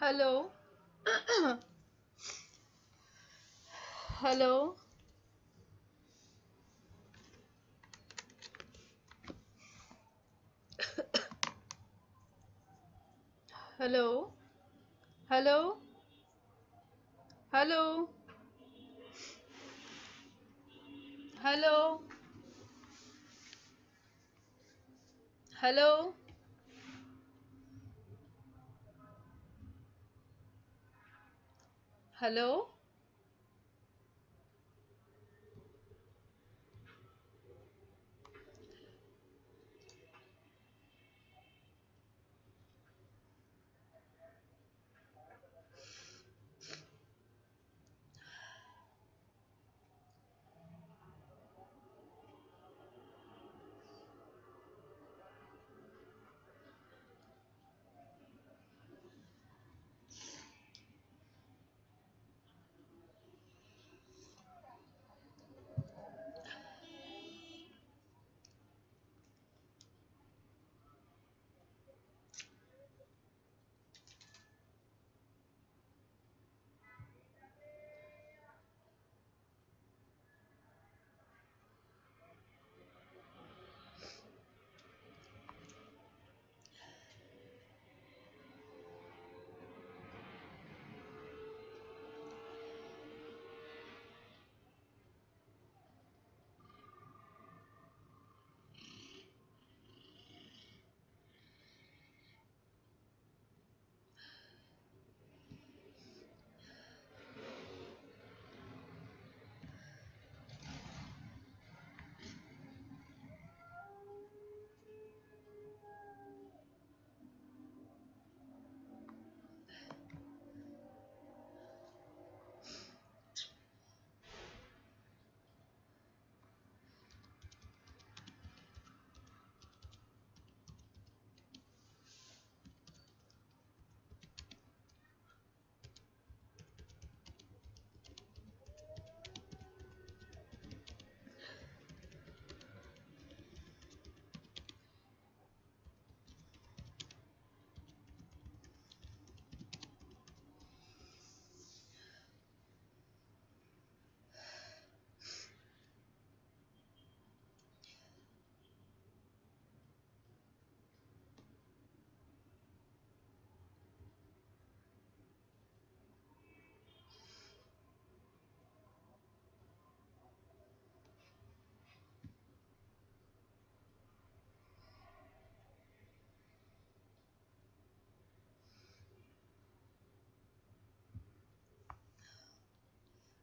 Hello. Hello. Hello. Hello. Hello. Hello. Hello. Hello.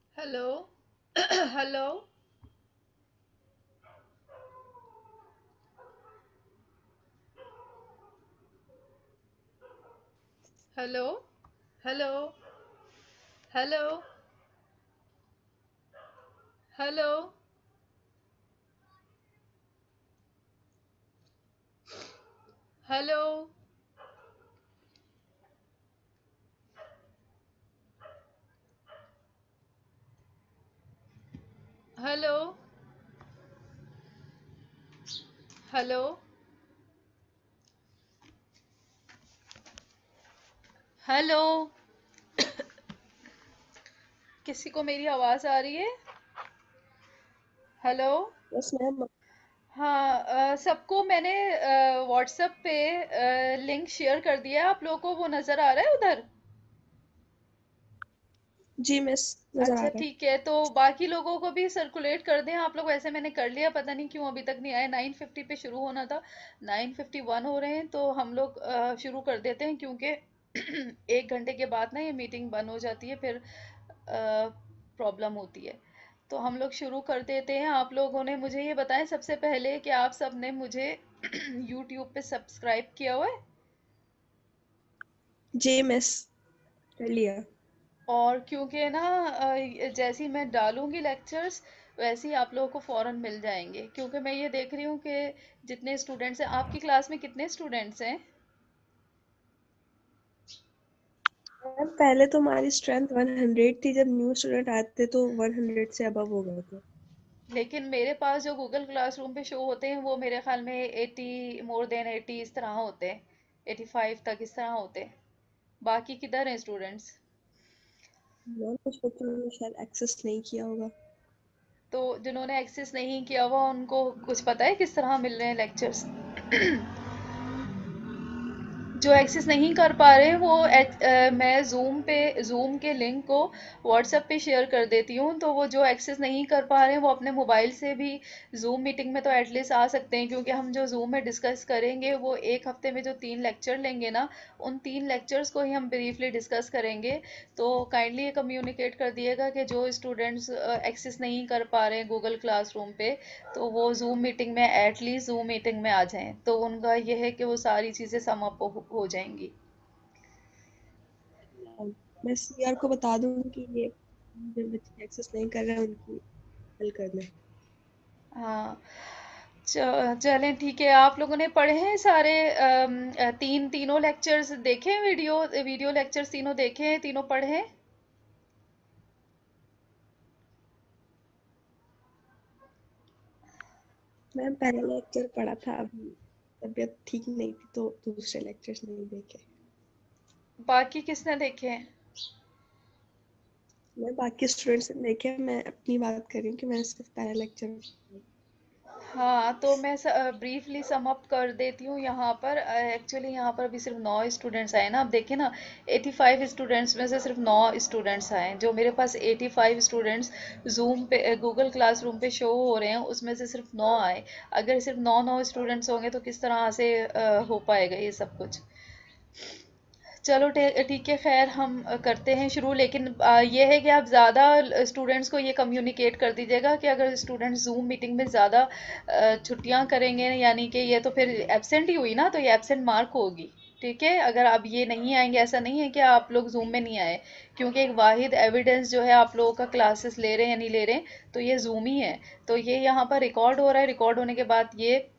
Hello. Hello. Hello. Hello. Hello. Hello. Hello. Hello. Hello. Hello. किसी को मेरी आवाज आ रही है? हेलो। Yes ma'am. हाँ, सबको मैंने व्हाट्सएप पे लिंक शेयर कर दिया है। आप लोगों को वो नजर आ रहा है उधर? जी मिस, नजर आ अच्छा रहा है। ठीक है, तो बाकी लोगों को भी सर्कुलेट कर दें आप लोग। वैसे मैंने कर लिया, पता नहीं क्यों अभी तक नहीं आया। 9:50 पे शुरू होना था, 9:51 हो रहे हैं, तो हम लोग शुरू कर देते हैं, क्योंकि 1 घंटे के बाद ना ये मीटिंग बंद हो जाती है, फिर प्रॉब्लम होती है। तो हम लोग शुरू कर देते हैं। आप लोगों ने मुझे ये बताएं सबसे पहले कि आप सब ने मुझे यूट्यूब पे सब्सक्राइब किया हुआ है? जी मिस, कर लिया। और क्योंकि ना जैसे ही मैं डालूंगी लेक्चर्स, वैसे ही आप लोगों को फौरन मिल जाएंगे, क्योंकि मैं ये देख रही हूँ कि जितने स्टूडेंट्स हैं आपकी क्लास में, कितने स्टूडेंट्स हैं? मैम पहले तो हमारी स्ट्रेंथ 100 थी, जब न्यू स्टूडेंट आए थे तो 100 से अबव हो गए थे। लेकिन मेरे पास जो गूगल क्लासरूम पे शो होते हैं, वो मेरे ख्याल में 80, मोर देन 80 इस तरह होते हैं, 85 तक इस तरह होते हैं। बाकी किधर हैं स्टूडेंट्स? और कुछ बच्चों ने शायद एक्सेस नहीं किया होगा। तो जिन्होंने एक्सेस नहीं किया हुआ उनको कुछ पता है किस तरह मिल रहे हैं लेक्चर्स? जो एक्सेस नहीं कर पा रहे हैं वो मैं जूम के लिंक को व्हाट्सएप पे शेयर कर देती हूँ, तो वो जो एक्सेस नहीं कर पा रहे हैं वो अपने मोबाइल से भी जूम मीटिंग में तो एटलीस्ट आ सकते हैं, क्योंकि हम जो जूम में डिस्कस करेंगे वो एक हफ्ते में जो 3 लेक्चर लेंगे ना, उन 3 लेक्चर्स को ही हम ब्रीफली डिस्कस करेंगे। तो काइंडली ये कम्युनिकेट कर दिएगा कि जो स्टूडेंट्स एक्सेस नहीं कर पा रहे हैं गूगल क्लासरूम पे, तो वो जूम मीटिंग में एटलीस्ट जूम मीटिंग में आ जाएं, तो उनका ये है कि वो सारी चीज़ें सम अप हो जाएंगी। मैं सीआर को बता दूंगी कि ये जो बच्चे एक्सेस नहीं कर रहे हैं उनकी हेल्प करना है। हाँ, चलें ठीक है। आप लोगों ने पढ़े हैं सारे तीनों लेक्चर्स देखे हैं? वीडियो वीडियो लेक्चर्स तीनों देखे हैं, तीनों पढ़े हैं? मैम पहला लेक्चर पढ़ा था, अभी तबीयत ठीक नहीं थी तो दूसरे लेक्चर्स नहीं देखे। बाकी किसने देखे हैं? मैं बाकी स्टूडेंट्स ने देखे, मैं अपनी बात कर रही हूँ कि मैंने सिर्फ पहला लेक्चर। हाँ, तो मैं ब्रीफली सम अप कर देती हूँ यहाँ पर। एक्चुअली यहाँ पर अभी सिर्फ 9 स्टूडेंट्स आए ना, अब देखिए ना, 85 स्टूडेंट्स में से सिर्फ 9 स्टूडेंट्स आए। जो मेरे पास 85 स्टूडेंट्स जूम पे गूगल क्लासरूम पे शो हो रहे हैं उसमें से सिर्फ 9 आए। अगर सिर्फ नौ स्टूडेंट्स होंगे तो किस तरह से हो पाएगा ये सब कुछ? चलो ठीक है, खैर हम करते हैं शुरू, लेकिन ये है कि आप ज़्यादा स्टूडेंट्स को ये कम्युनिकेट कर दीजिएगा कि अगर स्टूडेंट्स जूम मीटिंग में ज़्यादा छुट्टियां करेंगे, यानी कि ये तो फिर एब्सेंट ही हुई ना, तो ये एब्सेंट मार्क होगी। ठीक है, अगर आप ये नहीं आएंगे, ऐसा नहीं है कि आप लोग जूम में नहीं आए, क्योंकि एक वाहिद एविडेंस जो है आप लोगों का क्लासेस ले रहे हैं या नहीं ले रहे हैं, तो ये जूम ही है। तो ये यहाँ पर रिकॉर्ड हो रहा है, रिकॉर्ड होने के बाद ये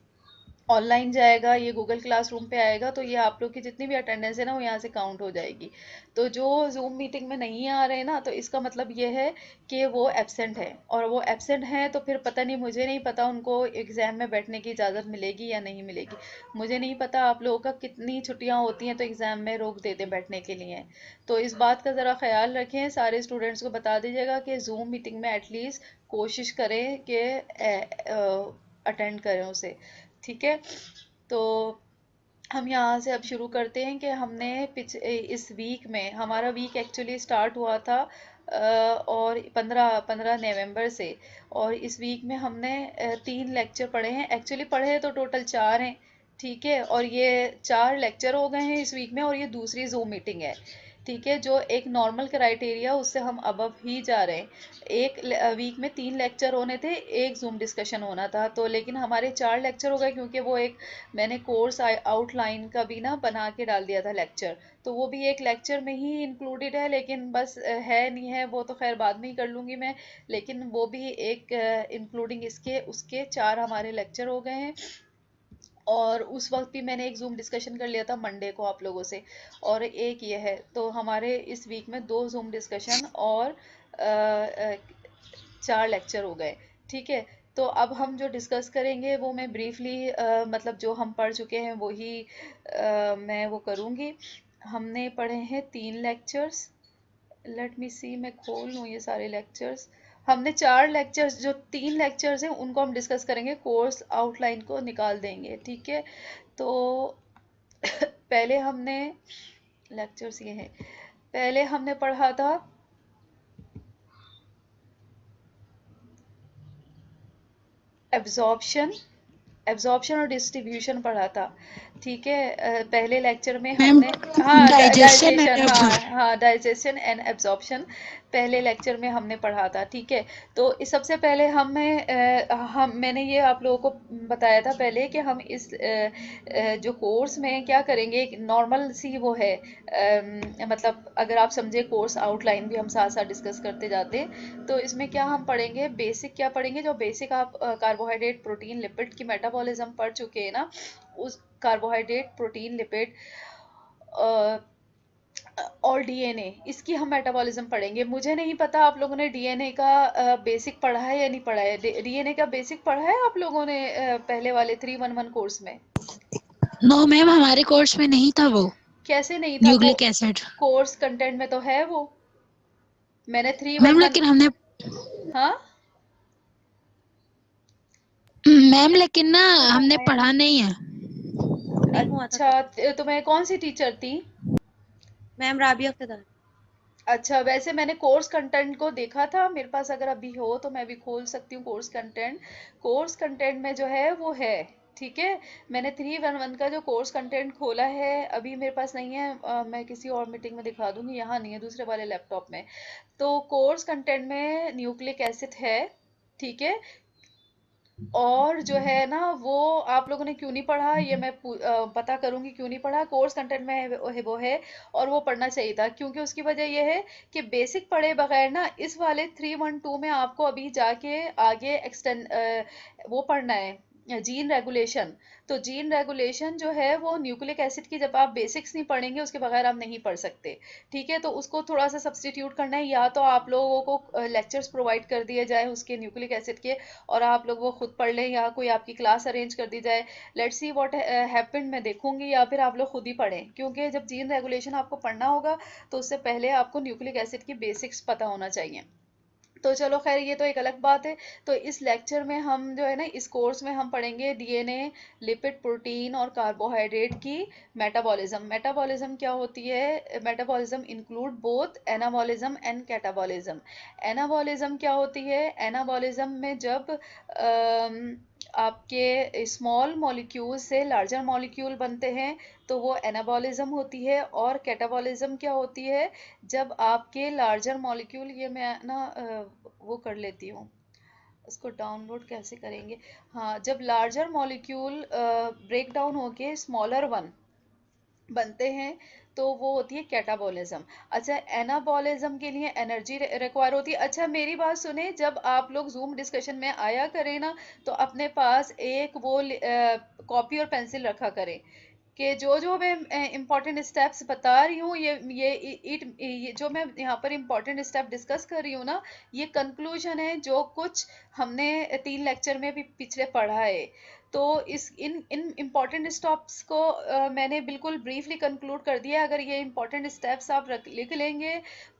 ऑनलाइन जाएगा, ये गूगल क्लासरूम पे आएगा, तो ये आप लोग की जितनी भी अटेंडेंस है ना वो यहाँ से काउंट हो जाएगी। तो जो जूम मीटिंग में नहीं आ रहे हैं ना, तो इसका मतलब ये है कि वो एब्सेंट है, और वो एब्सेंट हैं तो फिर पता नहीं, मुझे नहीं पता उनको एग्ज़ाम में बैठने की इजाज़त मिलेगी या नहीं मिलेगी। मुझे नहीं पता आप लोगों का कितनी छुट्टियाँ होती हैं तो एग्ज़ाम में रोक देते बैठने के लिए। तो इस बात का ज़रा ख्याल रखें, सारे स्टूडेंट्स को बता दीजिएगा कि जूम मीटिंग में एटलीस्ट कोशिश करें कि अटेंड करें उसे। ठीक है, तो हम यहाँ से अब शुरू करते हैं कि हमने इस वीक में, हमारा वीक एक्चुअली स्टार्ट हुआ था और 15 नवंबर से, और इस वीक में हमने 3 लेक्चर पढ़े हैं। एक्चुअली पढ़े तो टोटल 4 हैं, ठीक है, और ये 4 लेक्चर हो गए हैं इस वीक में, और ये दूसरी जूम मीटिंग है। ठीक है, जो एक नॉर्मल क्राइटेरिया उससे हम अबव ही जा रहे हैं। एक वीक में 3 लेक्चर होने थे, एक जूम डिस्कशन होना था, तो लेकिन हमारे 4 लेक्चर हो गए, क्योंकि वो एक मैंने कोर्स आउटलाइन का भी ना बना के डाल दिया था लेक्चर, तो वो भी एक लेक्चर में ही इंक्लूडेड है, लेकिन बस है नहीं है वो तो खैर बाद में ही कर लूँगी मैं, लेकिन वो भी एक इंक्लूडिंग इसके उसके 4 हमारे लेक्चर हो गए हैं। और उस वक्त भी मैंने एक जूम डिस्कशन कर लिया था मंडे को आप लोगों से, और एक ये है, तो हमारे इस वीक में 2 जूम डिस्कशन और 4 लेक्चर हो गए। ठीक है, तो अब हम जो डिस्कस करेंगे वो मैं ब्रीफली मतलब जो हम पढ़ चुके हैं वही मैं वो करूँगी। हमने पढ़े हैं 3 लेक्चर्स। लेट मी सी, मैं खोल लूँ ये सारे लेक्चर्स। हमने 4 लेक्चर्स, जो 3 लेक्चर्स हैं उनको हम डिस्कस करेंगे, कोर्स आउटलाइन को निकाल देंगे। ठीक है, तो पहले हमने लेक्चर्स ये हैं, पहले हमने पढ़ा था एब्जॉर्प्शन, एब्जॉर्प्शन और डिस्ट्रीब्यूशन पढ़ा था। ठीक है, पहले लेक्चर में मैम हमने, हाँ डाइजेशन डाइजेशन, एंड हाँ डाइजेशन एंड एब्जॉर्प्शन पहले लेक्चर में हमने पढ़ा था। ठीक है, तो इस सबसे पहले मैंने ये आप लोगों को बताया था पहले कि हम इस जो कोर्स में क्या करेंगे, एक नॉर्मल सी वो है, मतलब अगर आप समझे कोर्स आउटलाइन भी हम साथ साथ डिस्कस करते जाते हैं, तो इसमें क्या हम पढ़ेंगे, बेसिक क्या पढ़ेंगे, जो बेसिक आप कार्बोहाइड्रेट प्रोटीन लिपिड की मेटाबॉलिज्म पढ़ चुके हैं ना, उस कार्बोहाइड्रेट प्रोटीन लिपिड और डीएनए, इसकी हम मेटाबॉलिज्म पढ़ेंगे। मुझे नहीं पता आप लोगों ने डीएनए का बेसिक पढ़ा है या नहीं पढ़ा है। डीएनए का बेसिक पढ़ा है आप लोगों ने पहले वाले 311 कोर्स में? नो मैम, हमारे कोर्स में नहीं था वो। कैसे नहीं था? Nucleic acid. कोर्स कंटेंट में तो है वो। मैंने मैम 311। लेकिन हमने हाँ मैम लेकिन ना हमने पढ़ा नहीं है। नहीं हुआ था अच्छा, तुम्हें कौन सी टीचर थी? मैम राबिया फदान। अच्छा, वैसे मैंने कोर्स कंटेंट को देखा था, मेरे पास अगर अभी हो तो मैं भी खोल सकती हूँ कोर्स कंटेंट। कोर्स कंटेंट में जो है वो है, ठीक है। मैंने 311 का जो कोर्स कंटेंट खोला है, अभी मेरे पास नहीं है, मैं किसी और मीटिंग में दिखा दूंगी, यहाँ नहीं है, दूसरे वाले लैपटॉप में। तो कोर्स कंटेंट में न्यूक्लिक एसिड है, ठीक है। और जो है ना वो आप लोगों ने क्यों नहीं पढ़ा, ये मैं पता करूंगी क्यों नहीं पढ़ा। कोर्स कंटेंट में वो है और वो पढ़ना चाहिए था, क्योंकि उसकी वजह ये है कि बेसिक पढ़े बगैर ना इस वाले 312 में आपको अभी जाके आगे एक्सटेंड वो पढ़ना है, जीन रेगुलेशन। तो जीन रेगुलेशन जो है वो न्यूक्लिक एसिड की जब आप बेसिक्स नहीं पढ़ेंगे उसके बगैर आप नहीं पढ़ सकते, ठीक है। तो उसको थोड़ा सा सब्सटीट्यूट करना है, या तो आप लोगों को लेक्चर्स प्रोवाइड कर दिए जाए उसके न्यूक्लिक एसिड के, और आप लोग वो खुद पढ़ लें, या कोई आपकी क्लास अरेंज कर दी जाए। लेट्स सी व्हाट हैपेंड, मैं देखूंगी, या फिर आप लोग खुद ही पढ़ें, क्योंकि जब जीन रेगुलेशन आपको पढ़ना होगा तो उससे पहले आपको न्यूक्लिक एसिड की बेसिक्स पता होना चाहिए। तो चलो खैर, ये तो एक अलग बात है। तो इस लेक्चर में हम जो है ना, इस कोर्स में हम पढ़ेंगे डीएनए, लिपिड, प्रोटीन और कार्बोहाइड्रेट की मेटाबॉलिज्म। मेटाबॉलिज्म क्या होती है? Metabolism include both anabolism and catabolism. Anabolism क्या होती है? एनाबॉलिज्म में जब आपके स्मॉल मॉलिक्यूल से लार्जर मॉलिक्यूल बनते हैं तो वो एनाबॉलिज्म होती है। और कैटाबॉलिज्म क्या होती है? जब आपके लार्जर मॉलिक्यूल, ये मैं ना वो कर लेती हूँ, इसको डाउनलोड कैसे करेंगे। हाँ, जब लार्जर मॉलिक्यूल ब्रेक डाउन होके स्मॉलर वन बनते हैं तो वो होती है कैटाबॉलिज्म। अच्छा, एनाबॉलिज्म के लिए एनर्जी रिक्वायर होती है। अच्छा मेरी बात सुने, जब आप लोग जूम डिस्कशन में आया करें ना, तो अपने पास एक वो कॉपी और पेंसिल रखा करें, कि जो जो मैं इम्पोर्टेंट स्टेप्स बता रही हूँ, ये जो मैं यहाँ पर इम्पोर्टेंट स्टेप डिस्कस कर रही हूँ ना, ये कंक्लूजन है जो कुछ हमने 3 लेक्चर में भी पिछले पढ़ा है। तो इस इन इन इम्पॉर्टेंट स्टेप्स को मैंने बिल्कुल ब्रीफली कंक्लूड कर दिया है। अगर ये इम्पॉर्टेंट स्टेप्स आप लिख लेंगे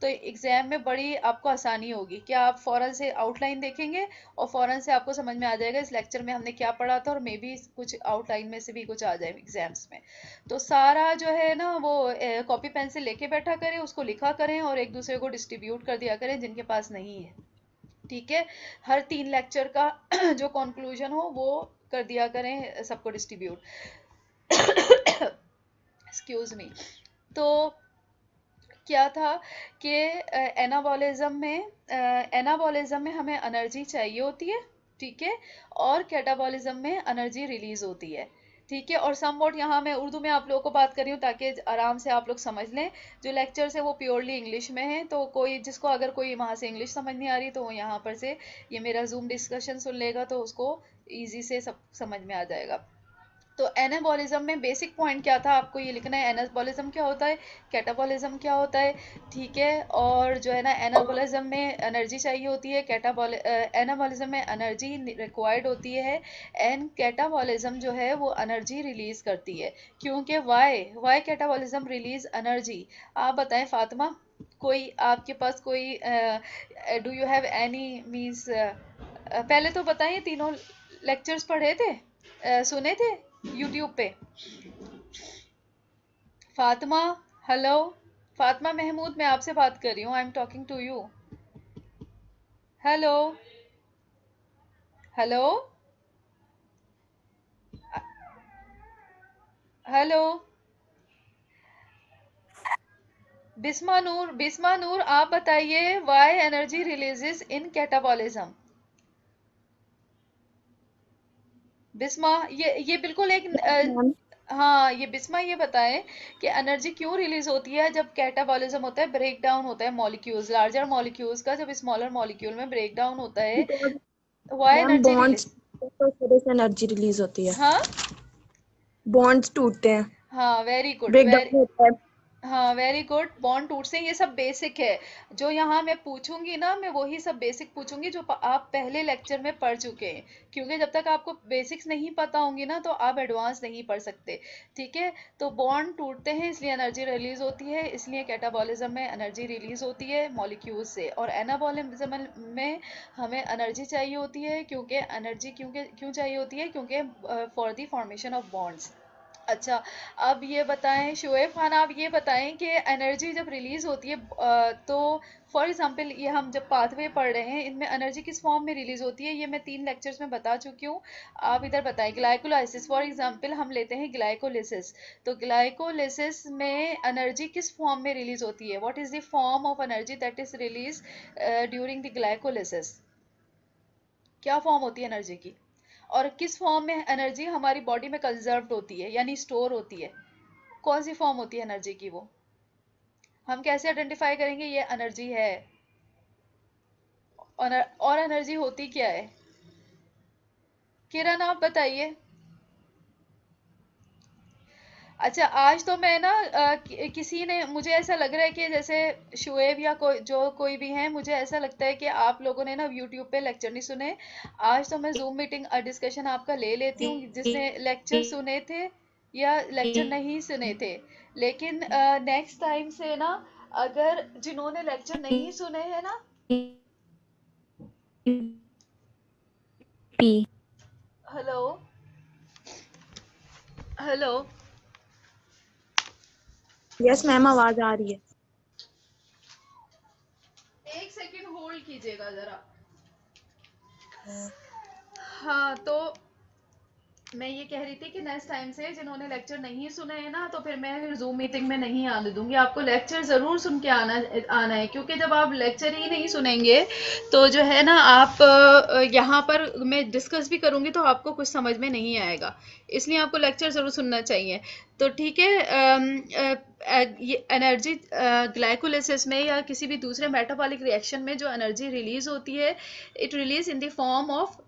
तो एग्जाम में बड़ी आपको आसानी होगी, कि आप फौरन से आउटलाइन देखेंगे और फौरन से आपको समझ में आ जाएगा इस लेक्चर में हमने क्या पढ़ा था, और मे बी कुछ आउटलाइन में से भी कुछ आ जाए एग्जाम्स में। तो सारा जो है ना वो कॉपी पेंसिल लेके बैठा करें, उसको लिखा करें और एक दूसरे को डिस्ट्रीब्यूट कर दिया करें जिनके पास नहीं है, ठीक है। हर 3 लेक्चर का जो कंक्लूजन हो वो कर दिया करें सबको डिस्ट्रीब्यूट। Excuse me. तो क्या था कि एनाबॉलिज्म में हमें एनर्जी चाहिए होती है, ठीक है। और कैटाबॉलिज्म में एनर्जी रिलीज होती है, ठीक है। और समवॉट यहाँ मैं उर्दू में आप लोगों को बात कर रही हूँ ताकि आराम से आप लोग समझ लें। जो लेक्चर्स है वो प्योरली इंग्लिश में है, तो कोई जिसको अगर कोई वहाँ से इंग्लिश समझ नहीं आ रही तो वो यहाँ पर से ये मेरा जूम डिस्कशन सुन लेगा तो उसको ईजी से सब समझ में आ जाएगा। तो एनाबॉलिज्म में बेसिक पॉइंट क्या था, आपको ये लिखना है, एनाबॉलिज्म क्या होता है, कैटाबॉलिज्म क्या होता है, ठीक है। और जो है ना, एनाबॉलिज्म में एनर्जी चाहिए होती है, एनाबॉलिज्म में एनर्जी रिक्वायर्ड होती है, एंड कैटाबॉलिज्म जो है वो एनर्जी रिलीज करती है। क्योंकि वाई कैटाबॉलिज्म रिलीज एनर्जी, आप बताएं फातिमा, कोई आपके पास कोई do you have any means, पहले तो बताएं तीनों लेक्चर्स पढ़े थे, सुने थे यूट्यूब पे। फातिमा, हेलो, फातिमा महमूद, मैं आपसे बात कर रही हूँ, I am talking to you. Hello, hello, hello. Bisma Noor आप बताइए, why energy releases in catabolism. Bisma, ये बिल्कुल एक हाँ, ये बिस्मा ये बताएं कि एनर्जी क्यों रिलीज होती है जब कैटाबॉलिज्म होता है, ब्रेक डाउन होता है मॉलिक्यूल्स, लार्जर मॉलिक्यूल्स का जब स्मॉलर मॉलिक्यूल में ब्रेक डाउन होता है, why ma'am energy bonds release. तो वजह से एनर्जी रिलीज होती है। हाँ बॉन्ड्स टूटते हैं, हाँ, वेरी गुड, ब्रेक डाउन होता है। हाँ, वेरी गुड। बॉन्ड टूटते हैं, ये सब बेसिक है। जो यहाँ मैं पूछूंगी ना, मैं वही सब बेसिक पूछूंगी जो आप पहले लेक्चर में पढ़ चुके हैं, क्योंकि जब तक आपको बेसिक्स नहीं पता होंगी ना तो आप एडवांस नहीं पढ़ सकते। ठीक है, तो बॉन्ड टूटते हैं इसलिए एनर्जी रिलीज होती है, इसलिए कैटाबॉलिज्म में एनर्जी रिलीज होती है मॉलिक्यूल से, और एनाबॉलिज्म में हमें एनर्जी चाहिए होती है, क्योंकि एनर्जी क्यों चाहिए होती है, क्योंकि for the formation of bonds. अच्छा, अब ये बताएं शुएब खान, आप ये बताएं कि एनर्जी जब रिलीज होती है तो फॉर एग्जांपल ये हम जब पाथवे पढ़ रहे हैं, इनमें एनर्जी किस फॉर्म में रिलीज होती है, ये मैं 3 लेक्चर्स में बता चुकी हूँ। आप इधर बताएं, ग्लाइकोलाइसिस फॉर एग्जांपल हम लेते हैं ग्लाइकोलिसिस, तो ग्लाइकोलिसिस में एनर्जी किस फॉर्म में रिलीज होती है, what is the form of energy that is release during the glycolysis, क्या फॉर्म होती है एनर्जी की, और किस फॉर्म में एनर्जी हमारी बॉडी में कंजर्व्ड होती है यानी स्टोर होती है, कौन सी फॉर्म होती है एनर्जी की, वो हम कैसे आइडेंटिफाई करेंगे ये एनर्जी है, और एनर्जी होती क्या है। किरण आप बताइए। अच्छा, आज तो मैं ना किसी ने, मुझे ऐसा लग रहा है कि जैसे शुएब या कोई भी है, मुझे ऐसा लगता है कि आप लोगों ने ना यूट्यूब पे लेक्चर नहीं सुने। आज तो मैं जूम मीटिंग डिस्कशन आपका ले लेती हूँ, जिसने लेक्चर सुने थे या लेक्चर नहीं सुने थे, लेकिन नेक्स्ट टाइम से ना, अगर जिन्होंने लेक्चर नहीं सुने हैं ना, हेलो हेलो, यस मैम, आवाज आ रही है। एक सेकंड होल्ड कीजिएगा जरा। हाँ, तो मैं ये कह रही थी कि नेक्स्ट टाइम से जिन्होंने लेक्चर नहीं सुने हैं ना, तो फिर मैं फिर जूम मीटिंग में नहीं आने दूंगी, आपको लेक्चर ज़रूर सुन के आना है, क्योंकि जब आप लेक्चर ही नहीं सुनेंगे तो जो है ना, आप यहाँ पर मैं डिस्कस भी करूँगी तो आपको कुछ समझ में नहीं आएगा, इसलिए आपको लेक्चर ज़रूर सुनना चाहिए। तो ठीक है, ये एनर्जी ग्लाइकोलिसिस में या किसी भी दूसरे मेटाबॉलिक रिएक्शन में जो एनर्जी रिलीज होती है, it release in the form of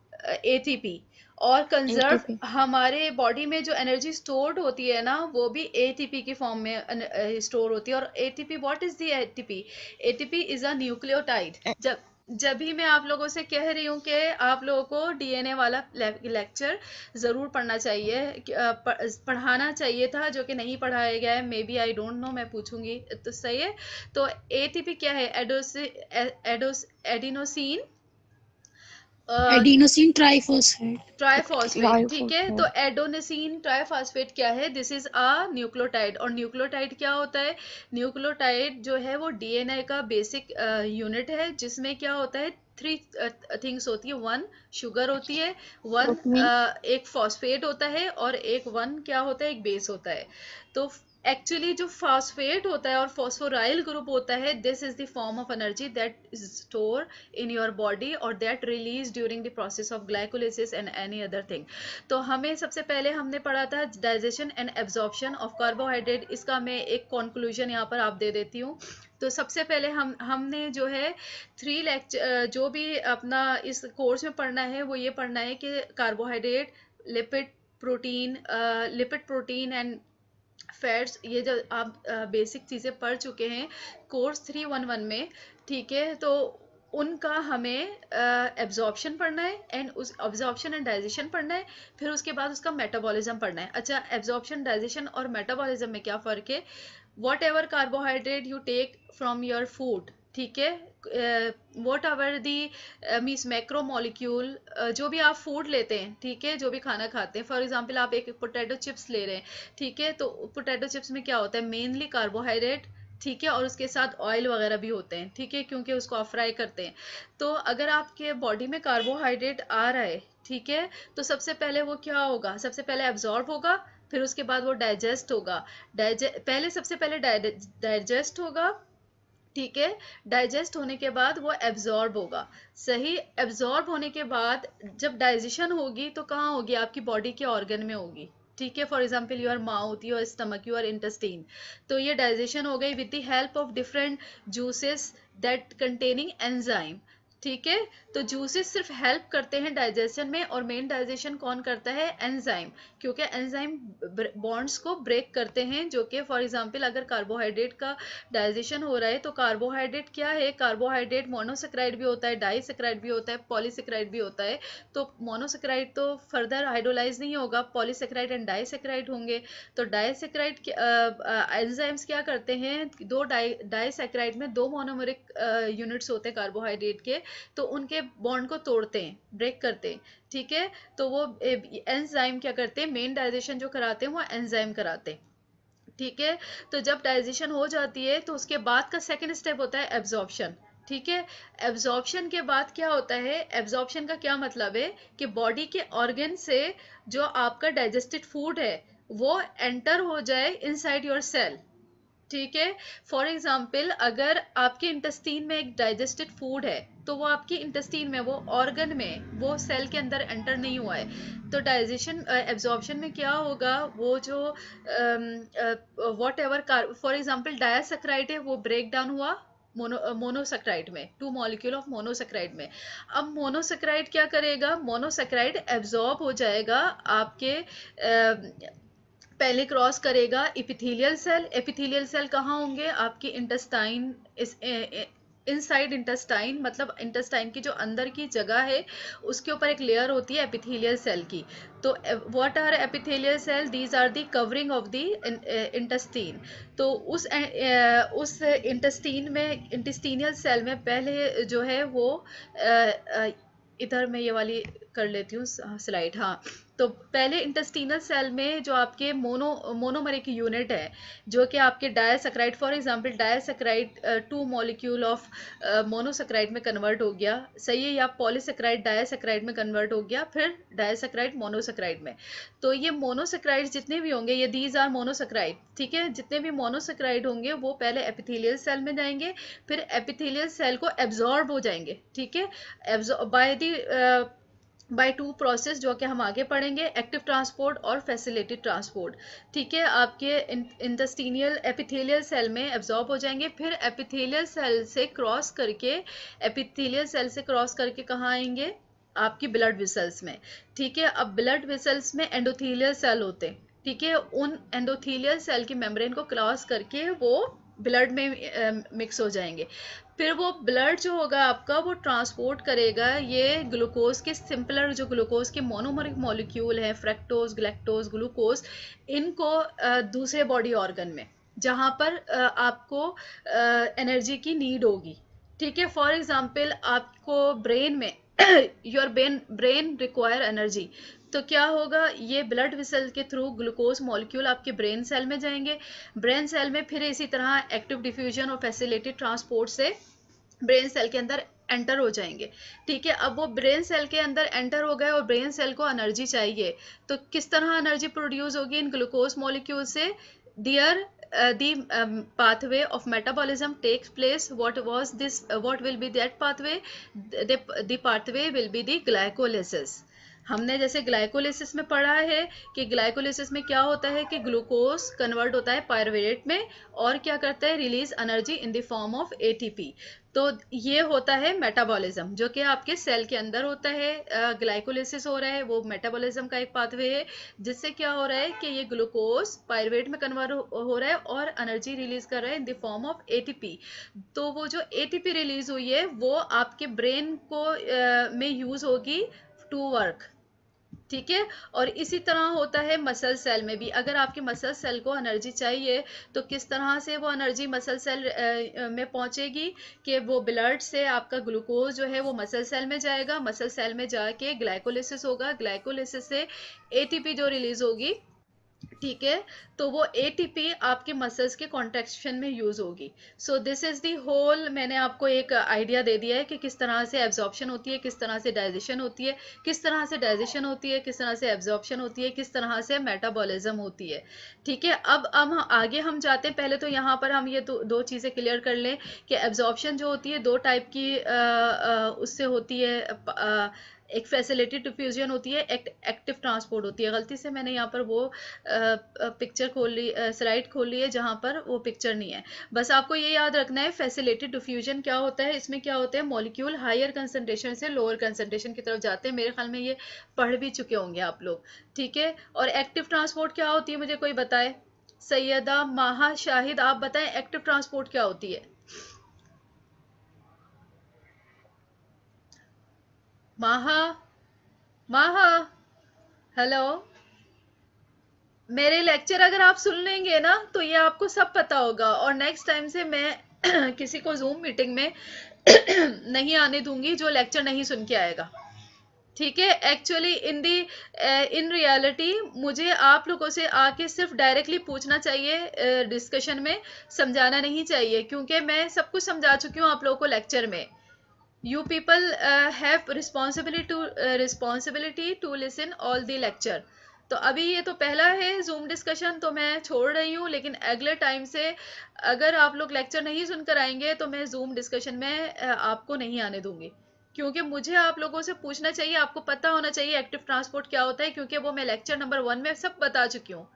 ATP, और कंजर्व हमारे बॉडी में जो एनर्जी स्टोर्ड होती है ना, वो भी एटीपी की फॉर्म में स्टोर होती है। और ATP, what is the ATP, ATP is a nucleotide. जब भी मैं आप लोगों से कह रही हूँ कि आप लोगों को डीएनए वाला लेक्चर ज़रूर पढ़ना चाहिए, पढ़ाना चाहिए था, जो कि नहीं पढ़ाया गया है, may be, I don't know, मैं पूछूंगी तो सही है। तो एटीपी क्या है, एडिनोसिन एडिनोसिन ट्राइफॉस्फेट। ठीक है, तो एडोनेसिन ट्राइफॉस्फेट क्या है, दिस इज अ न्यूक्लियोटाइड। और न्यूक्लियोटाइड क्या होता है, न्यूक्लियोटाइड जो है वो डीएनए का बेसिक यूनिट है, जिसमें क्या होता है, 3 थिंग्स होती है, 1 शुगर होती है, 1 एक फॉस्फेट होता है, और एक 1 क्या होता है, एक बेस होता है। तो एक्चुअली जो फॉस्फेट होता है और फॉस्फोराइल ग्रुप होता है, this is the form of energy that is store in your body और that release during the process of glycolysis and any other thing. तो हमें सबसे पहले हमने पढ़ा था digestion and absorption of carbohydrate, इसका मैं एक कंक्लूजन यहाँ पर आप दे देती हूँ। तो सबसे पहले हमने जो है 3 लेक्चर जो भी अपना इस कोर्स में पढ़ना है, वो ये पढ़ना है कि carbohydrate, lipid protein and fats, ये जो आप बेसिक चीज़ें पढ़ चुके हैं कोर्स 311 में, ठीक है, तो उनका हमें एब्जॉर्प्शन पढ़ना है, एंड उस एब्जॉर्प्शन एंड डाइजेशन पढ़ना है, फिर उसके बाद उसका मेटाबॉलिज्म पढ़ना है। अच्छा, एब्जॉर्प्शन, डाइजेशन और मेटाबॉलिज्म में क्या फ़र्क है, whatever carbohydrate you take from your food, ठीक है, whatever the means macro molecule, जो भी आप फूड लेते हैं, ठीक है, जो भी खाना खाते हैं, फॉर एग्जांपल आप एक पोटैटो चिप्स ले रहे हैं, ठीक है, तो पोटैटो चिप्स में क्या होता है, मेनली कार्बोहाइड्रेट, ठीक है, और उसके साथ ऑयल वगैरह भी होते हैं, ठीक है, क्योंकि उसको आप फ्राई करते हैं। तो अगर आपके बॉडी में कार्बोहाइड्रेट आ रहा है, ठीक है, तो सबसे पहले वो क्या होगा, सबसे पहले एब्जॉर्ब होगा, फिर उसके बाद वो डाइजेस्ट होगा, सबसे पहले डाइजेस्ट होगा, ठीक है, डाइजेस्ट होने के बाद वो एब्जॉर्ब होगा, सही, एब्जॉर्ब होने के बाद जब डाइजेशन होगी तो कहाँ होगी, आपकी बॉडी के ऑर्गन में होगी, ठीक है, for example your mouth, your stomach, your intestine. तो ये डाइजेशन हो गई with the help of different juices that containing enzyme, ठीक है। तो जूसेस सिर्फ हेल्प करते हैं डाइजेशन में, और मेन डाइजेशन कौन करता है? एंजाइम, क्योंकि एंजाइम बॉन्ड्स को ब्रेक करते हैं। जो कि फॉर एग्जांपल अगर कार्बोहाइड्रेट का डाइजेशन हो रहा है तो कार्बोहाइड्रेट क्या है? कार्बोहाइड्रेट मोनोसेक्राइड भी होता है, डाइसेक्राइड भी होता है, पॉलीसेक्राइड भी होता है। तो मोनोसेक्राइड तो फर्दर हाइड्रोलाइज नहीं होगा, पॉलीसेक्राइड एंड डाइसेक्राइड होंगे। तो डाइसेक्राइड एंजाइम्स क्या करते हैं? दो डाइसेक्राइड में दो मोनोमेरिक यूनिट्स होते हैं कार्बोहाइड्रेट के, तो उनके बॉन्ड को तोड़ते हैं, ब्रेक करते हैं। ठीक है। तो वो एंजाइम क्या करते हैं? मेन डाइजेशन जो कराते हैं वो एंजाइम कराते हैं। ठीक है। तो जब डाइजेशन हो जाती है तो उसके बाद का सेकंड स्टेप होता है एब्जॉर्प्शन। ठीक है। एब्जॉर्प्शन के बाद क्या होता है? एब्जॉर्प्शन का क्या मतलब है? कि बॉडी के ऑर्गन से जो आपका डाइजेस्टेड फूड है वो एंटर हो जाए इनसाइड योर सेल। ठीक है। फॉर एग्जाम्पल अगर आपके इंटेस्टीन में एक डाइजेस्टेड फूड है तो वो आपकी इंटेस्टीन में, वो ऑर्गन में, वो सेल के अंदर एंटर नहीं हुआ है। तो डाइजेशन एब्जॉर्प्शन में क्या होगा? वो जो वॉट एवर फॉर एग्जाम्पल डायासेक्राइड है वो ब्रेक डाउन हुआ मोनोसेक्राइड में, 2 मॉलिक्यूल ऑफ मोनोसेक्राइड में। अब मोनोसेक्राइड क्या करेगा? मोनोसेक्राइड एब्जॉर्ब हो जाएगा आपके पहले क्रॉस करेगा एपिथेलियल सेल। एपिथेलियल सेल कहाँ होंगे? आपकी इंटेस्टाइन, इनसाइड इंटेस्टाइन, मतलब इंटेस्टाइन की जो अंदर की जगह है उसके ऊपर एक लेयर होती है एपिथेलियल सेल की। तो what are epithelial cell? These are the covering of the intestine. तो उस इंटेस्टीन में, इंटेस्टीनियल सेल में पहले जो है वो इधर मैं ये वाली कर लेती हूँ स्लाइड। हाँ, तो पहले इंटेस्टिनल सेल में जो आपके मोनोमरिक यूनिट है, जो कि आपके disaccharide, for example disaccharide 2 molecule of monosaccharide में कन्वर्ट हो गया, सही है, या पॉलीसेक्राइड डायसेक्राइड में कन्वर्ट हो गया, फिर डायसेक्राइड मोनोसेक्राइड में। तो ये मोनोसेक्राइड जितने भी होंगे, ये दीज आर मोनोसेक्राइड। ठीक है। जितने भी मोनोसेक्राइड होंगे वो पहले एपिथेलियल सेल में जाएंगे, फिर एपिथेलियल सेल को एब्जॉर्ब हो जाएंगे। ठीक है। बाय 2 प्रोसेस जो कि हम आगे पढ़ेंगे, एक्टिव ट्रांसपोर्ट और फैसिलिटेटेड ट्रांसपोर्ट। ठीक है। आपके इंटेस्टिनियल एपिथेलियल सेल में एब्जॉर्ब हो जाएंगे, फिर एपिथेलियल सेल से क्रॉस करके कहाँ आएंगे? आपकी ब्लड वेसल्स में। ठीक है। अब ब्लड वेसल्स में एंडोथेलियल सेल होते हैं। ठीक है। उन एंडोथेलियल सेल की मेम्ब्रेन को क्रॉस करके वो ब्लड में मिक्स हो जाएंगे। फिर वो ब्लड जो होगा आपका वो ट्रांसपोर्ट करेगा ये ग्लूकोज के सिंपलर, जो ग्लूकोज के मोनोमरिक मॉलिक्यूल है, फ्रक्टोज, ग्लैक्टोज, ग्लूकोज, इनको दूसरे बॉडी ऑर्गन में जहाँ पर आपको एनर्जी की नीड होगी। ठीक है। फॉर एग्जांपल आपको ब्रेन में योर ब्रेन रिक्वायर एनर्जी, तो क्या होगा? ये ब्लड वेसल के थ्रू ग्लूकोज मॉलिक्यूल आपके ब्रेन सेल में जाएंगे। ब्रेन सेल में फिर इसी तरह एक्टिव डिफ्यूजन और फैसिलिटेटेड ट्रांसपोर्ट से ब्रेन सेल के अंदर एंटर हो जाएंगे। ठीक है। अब वो ब्रेन सेल के अंदर एंटर हो गए और ब्रेन सेल को एनर्जी चाहिए, तो किस तरह एनर्जी प्रोड्यूस होगी इन ग्लूकोज मॉलिक्यूल से? The pathway of metabolism takes place. What will be that pathway? The pathway will be the glycolysis. हमने जैसे ग्लाइकोलिसिस में पढ़ा है कि ग्लाइकोलिसिस में क्या होता है कि ग्लूकोज कन्वर्ट होता है पायरुवेट में और क्या करता है? Release energy in the form of ATP. तो ये होता है मेटाबॉलिज्म, जो कि आपके सेल के अंदर होता है। ग्लाइकोलिसिस हो रहा है, वो मेटाबॉलिज्म का एक पाथवे है, जिससे क्या हो रहा है कि ये ग्लूकोज पायरुवेट में कन्वर्ट हो रहा है और एनर्जी रिलीज कर रहा है in the form of ATP. तो वो जो एटीपी रिलीज हुई है वो आपके ब्रेन को में यूज होगी टू वर्क। ठीक है। और इसी तरह होता है मसल सेल में भी। अगर आपके मसल सेल को एनर्जी चाहिए तो किस तरह से वो एनर्जी मसल सेल में पहुंचेगी कि वो ब्लड से आपका ग्लूकोज जो है वो मसल सेल में जाएगा, मसल सेल में जाके ग्लाइकोलिसिस होगा, ग्लाइकोलिसिस से एटीपी जो रिलीज होगी। ठीक है। तो वो एटीपी आपके मसल्स के कॉन्ट्रैक्शन में यूज होगी। So this is the whole, मैंने आपको एक आइडिया दे दिया है कि किस तरह से एब्जॉर्प्शन होती है, किस तरह से डाइजेशन होती है, किस तरह से डाइजेशन होती है, किस तरह से एब्जॉर्प्शन होती है, किस तरह से मेटाबॉलिज्म होती है। ठीक है। अब आगे हम जाते हैं। पहले तो यहाँ पर हम ये दो चीज़ें क्लियर कर लें कि एब्जॉर्प्शन जो होती है 2 टाइप की उससे होती है, एक फैसिलिटी डिफ्यूजन होती है, एक्टिव ट्रांसपोर्ट होती है। गलती से मैंने यहाँ पर वो पिक्चर खोल ली, स्लाइड खोल ली है जहाँ पर वो पिक्चर नहीं है। बस आपको ये याद रखना है फैसिलिटी डिफ्यूजन क्या होता है। इसमें क्या होता है, मॉलिक्यूल हायर कंसंट्रेशन से लोअर कंसंट्रेशन की तरफ जाते हैं। मेरे ख्याल में ये पढ़ भी चुके होंगे आप लोग, ठीक है। और एक्टिव ट्रांसपोर्ट क्या होती है, मुझे कोई बताए। सैयदा, माहा, शाहिद, आप बताएं एक्टिव ट्रांसपोर्ट क्या होती है। माहा, माहा, हेलो। मेरे लेक्चर अगर आप सुन लेंगे ना तो ये आपको सब पता होगा, और नेक्स्ट टाइम से मैं किसी को जूम मीटिंग में नहीं आने दूंगी जो लेक्चर नहीं सुन के आएगा, ठीक है। एक्चुअली इन रियलिटी मुझे आप लोगों से आके सिर्फ डायरेक्टली पूछना चाहिए, डिस्कशन में समझाना नहीं चाहिए, क्योंकि मैं सब कुछ समझा चुकी हूँ आप लोगों को लेक्चर में। You people have responsibility to listen all the lecture। तो अभी ये तो पहला है जूम डिस्कशन, तो मैं छोड़ रही हूँ, लेकिन अगले टाइम से अगर आप लोग लेक्चर नहीं सुनकर आएंगे तो मैं जूम डिस्कशन में आपको नहीं आने दूंगी, क्योंकि मुझे आप लोगों से पूछना चाहिए, आपको पता होना चाहिए एक्टिव ट्रांसपोर्ट क्या होता है, क्योंकि वो मैं लेक्चर नंबर 1 में सब बता चुकी हूँ,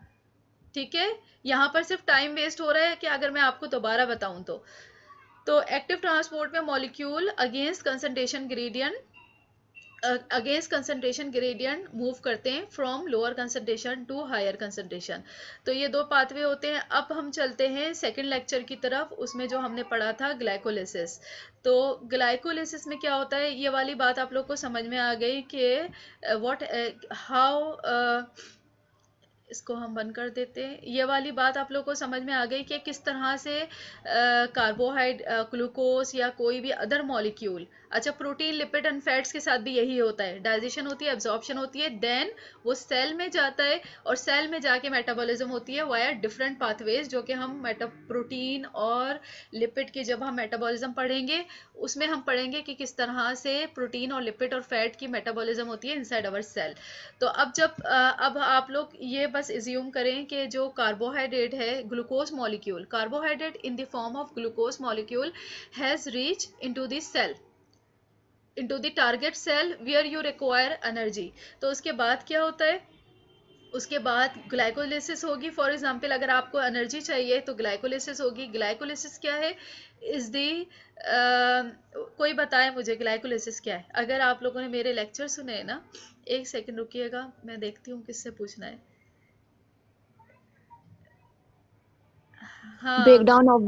ठीक है। यहाँ पर सिर्फ टाइम वेस्ट हो रहा है कि अगर मैं आपको दोबारा बताऊं तो एक्टिव ट्रांसपोर्ट में molecule against concentration gradient move करते हैं from lower concentration to higher concentration. तो ये दो पाथवे होते हैं। अब हम चलते हैं सेकंड लेक्चर की तरफ, उसमें जो हमने पढ़ा था ग्लाइकोलिसिस। तो ग्लाइकोलिसिस में क्या होता है, ये वाली बात आप लोग को समझ में आ गई कि इसको हम बंद कर देते हैं। ये वाली बात आप लोगों को समझ में आ गई कि किस तरह से ग्लूकोज या कोई भी अदर मॉलिक्यूल, अच्छा प्रोटीन, लिपिड एंड फैट्स के साथ भी यही होता है, डाइजेशन होती है, एब्जॉर्प्शन होती है, देन वो सेल में जाता है, और सेल में जाके मेटाबॉलिज्म होती है वाया डिफरेंट पाथवेज, जो कि हम प्रोटीन और लिपिड की जब हम मेटाबॉलिज्म पढ़ेंगे उसमें हम पढ़ेंगे कि किस तरह से प्रोटीन और लिपिड और फैट की मेटाबॉलिज्म होती है इनसाइड आवर सेल। तो अब आप लोग ये बस इज्यूम करें कि जो कार्बोहाइड्रेट है, glucose molecule, carbohydrate in the form of glucose molecule has reach into the cell, into the target cell where you require energy. तो उसके बाद क्या होता है, उसके बाद ग्लाइकोलिसिस होगी। फॉर एग्जांपल अगर आपको एनर्जी चाहिए तो ग्लाइकोलिसिस होगी। ग्लाइकोलिसिस क्या है, इज दी कोई बताए मुझे ग्लाइकोलिसिस क्या है। अगर आप लोगों ने मेरे लेक्चर सुने हैं ना, एक सेकंड रुकिएगा, मैं देखती हूँ किससे पूछना है। हाँ, breakdown of